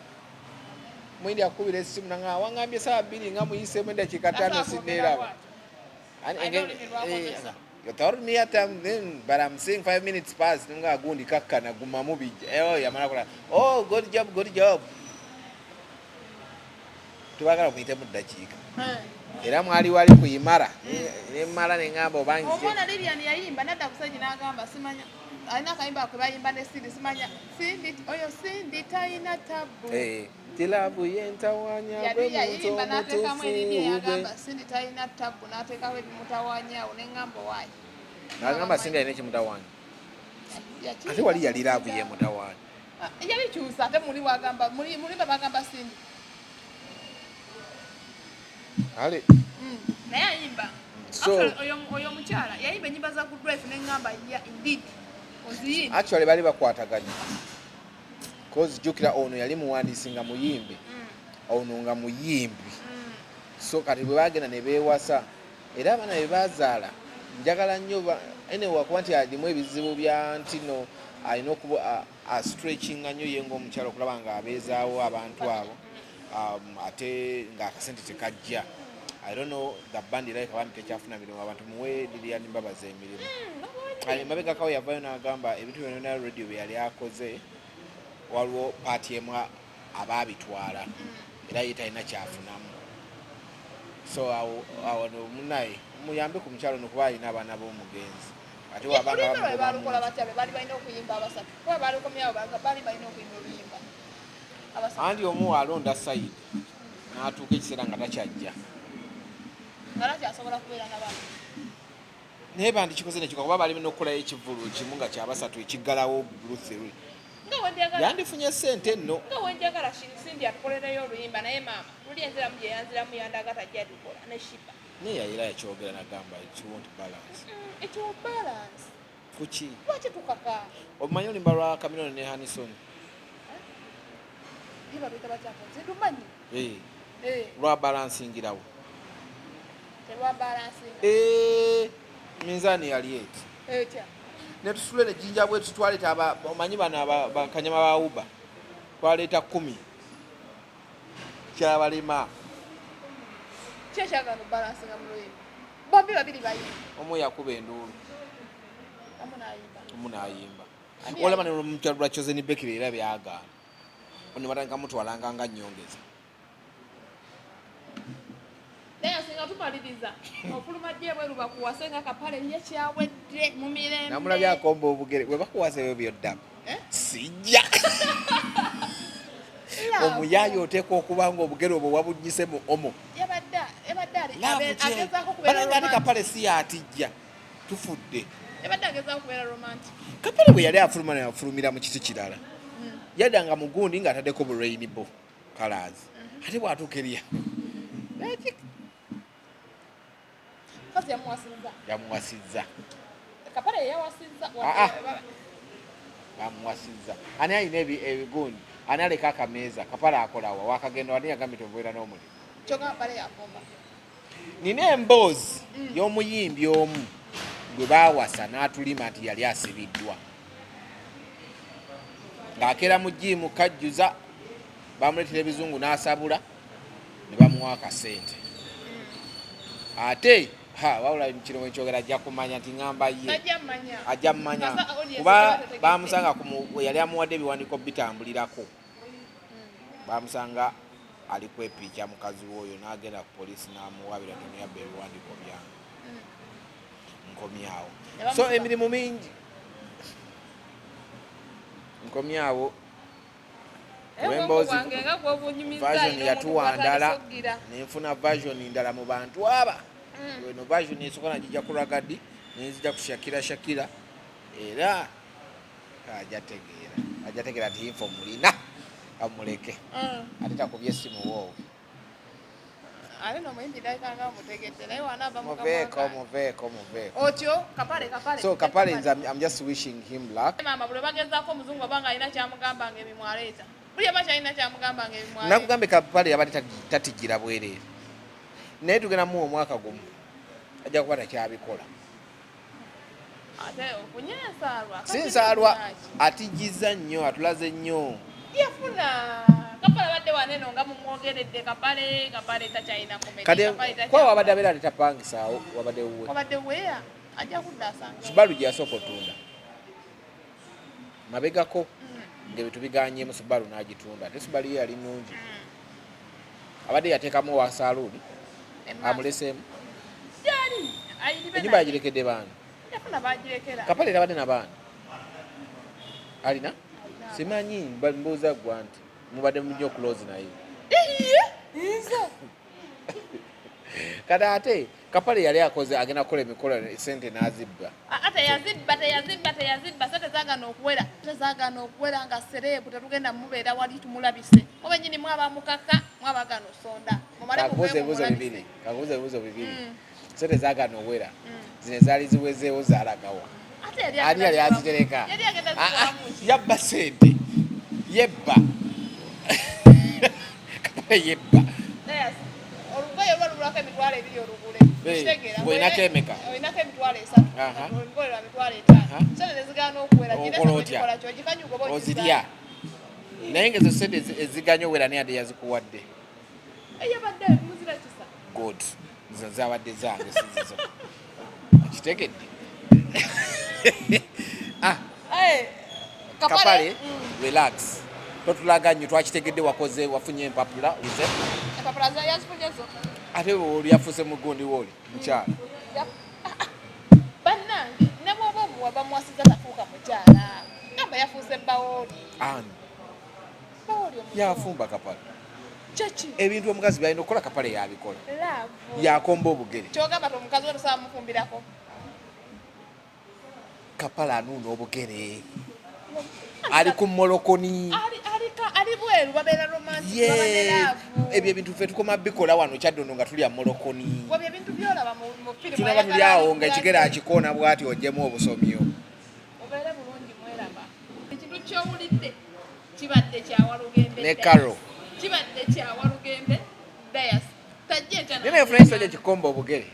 omuyindi akubira essimu nanga waŋŋambye essaawa 2 nga muyiseemu eddakiika 5 sinneeraba You told me at time then, but I'm saying 5 minutes past. Nunga gundi kaka na gumamu bija. Yamana kula. Oh, good job. Tubagala mwite mu dakika. Era mwali wali kuyimara. Ne mara ne ngamba obangi. Omwana Lilian yayimba nadda kusaji n'agamba simanya. Alina kayimba kwe bayimba ne Sindi simanya. Sindi tayina tabu. Tilabu yentawanya bwe muntu omutuufu Sindi talina tabu n'ateekawo ebimutawanya awo n'eŋŋamba waayi n'agamba Sindi alina ekimutawanya ate wali yali laavu ye mutawanya yali kyusa ate muli babagamba Sindi ale naye ayimba oyo omukyala yayimba ennyimba za Good Life n'eŋŋamba indeed oziyimba actually bali bakwataganya kozi jukira ono yali muwandiisi nga muyimbi ono nga muyimbi so kati bwe bagenda ne beewasa era abaana be bazaala njagala nnyo wakuba nti alimu ebizibu bya ntino alina okuba astretchinga nnyo ye ng'omukyalo okulaba nga abeezaawo abantu abo ate ng'akasente tekajja I don't know the band like abantu tekyafuna mirimu abantu muwe Lilian Mbabazi emirimu mabegakawo yavayo n'agamba ebintu byonna radio bye yali akoze waliwo paati emu abaabitwala era ye talina kyafunamu so awo munaye muyambe ku mukyalo nokuba alina abaana b'omugenzi ate balukola batya be bali balina okuyimba abasatu kuba balukomyawo bali balina okuyimba oluyimba anti omu alonda sayidi n'atuuka ekiseera nga takyajja nga takyasobola kubeera n'abantu naye bandikikoze nekikola kuba bali n'okukolayo ekivulu kimu nga kyabasatu ekiggalawo bulutheri yandifunye ssente nno nga wenjagala Sindi atukolereyo oluyimba naye maama luli enziramu gye yanziramu yandaga tajja atukola ne shipa naye yayira yakyogera nagamba it won't balance kuki lwaki tukaka obumanyi oluyimba lwa Kamiloni ne Hanison ibaluyita bakyakoze tumanyi lwa balansingirawo telwa balansinga minzaani yali etya netusule ne jinja bwe tutwaleta omanyi bano bakanyama ba Uber twaleeta 10 kyabalema kyekyaga no balansinga mu luyimba bombi babiri bayi omu yakuba enduulu omunayimba olaba n'omukyalo lwa Chosen Bekiri era byagaana ne batandika mutwalanga nga nnyongeza naye singa tumaliriza ofuluma gyebweru bakuwase nga kapale ye kyawedde mu mirembe namulabye akomba obugere bwe bakuwase byo byoddamu sijja omuyaayi oteekwa okuba nga obugere obwo wabunyise mu omo balanga ati kapale si yatijja tufudde kapale bwe yali afuluma nafulumira mu kiti kirala yaddanga mugundi ng'ataddeko bu rainbow colors ate bw'atuuka eriya yamuwasizza bamuwasizza ani alina ebigundi ani aleka akameeza kapale akolawa wakagenda wani yagambye tomubeera n'omulimu nina emboozi y'omuyimbi omu gwe baawasa n'atulima nti yali asibiddwa ng'akeera mu jiimu kajjuza bamuleetera ebizungu n'asabula ne bamuwa akasente ate wabula kino wekyogera ajja kumanya nti ŋŋamba ye ajja mmanya kuba bamusanga yali amuwadde ebiwandiiko bitambulirako bamusanga ali kwepiikya mukazi w'oyo n'agenda ku poliisi n'amuwabira toniyabba ebiwandiiko byange nkomyawo so emirimu mingi nkomyawo emboozi version yatuwa ndala nenfuna version ndala mu bantu aba eno version esooka nagijja ku ragadi nenzija ku shakira era ajategeera nti info mulina amuleke ate takubye essimu woowe muveeko so kapale I'm just wishing him luck nakugambe kapale yabadde tatijjira bwereere naye tugenda muwa omwaka gumu ajja kuba takyabikola si nsaalwa atijjiza nnyo atulaze nnyo yafuna kapale badde waneno nga mumwogeredde kapale takyalina kati kwa wabadde abeera atetapangisaawo wabadde weya ajja kudda asanga Subaru gye yasooka otunda mabegako ng'ebintu biganyemu Subaru n'agitunda ate Subaru ye yali nnungi abadde yateekamu wa saluuni amuleseemu ennyumba yagirekedde baana kapale tabadde na baana alina simanyi mbuuza gwa nti mubadde munyo close naye kati ate kapale yali akoze agenda kukola emikolo sente n'azibba teyazibba sente zaagana okuwera nga sereebu tetugenda mubeera wali tumulabise oba nyini mwaba mukaka mwabagana osonda kakubuuza ebibuuzo bibiri sente zaagana owera zino ezaali ziwezeewo zaalagawa ani yali azitereka yabba sente yebba kapale yebba olugoye olwo lulako emitwalo ebiri olugule olinako emeka olinako emitwalo 3 olugoye lwa mitwalo 5 sente nezigaana okuwera okola ozirya naye nga ezo sente eziganya owera naye ade yazikuwadde eyabadde muzira kisa good zo zabadde zange sizizo kitegedde kapale relax totulaga nnyo twakitegedde wafunye empapula ate oli yafuuse mugundi wooli mukyala bannange ne bwoba omuwa bamuwasiza tafuuka mukyala gamba yafuuse bawoli ani yafumba kapale ebintu omukazi byalina okukola kapale yabikola yakomba obugere kyogamba ti omukazi we tosobola mufumbirako kapale anuuna obugere ali ku molokoni ali bweru babeera romantic ebyo ebintu ffe tukoma bikola wano kyaddondo nga tulya molokoni ebintu byolaba mu firimu tunaba tuli awo nga ekigere akikoona bw'ati ogyemu obusomyo obeere bulungi mweraba ekintu kyowulidde kibadde kyawalugende ne karo kibadde kyawalugende dayas tajja ekyana nina efuna ekisajja kikomba obugere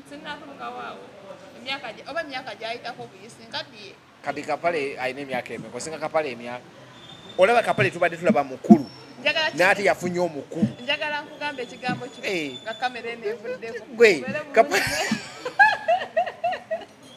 sinnatumukawaawo emyaka gyayitako buyisi nkaddiye kati kapale alina emyaka emeka osinga kapale emyaka olaba kapale tubadde tulaba mukulu n'ate yafunye omukulu njagala nkugamba ekigambo kino nga kamera eno evuddeko gwe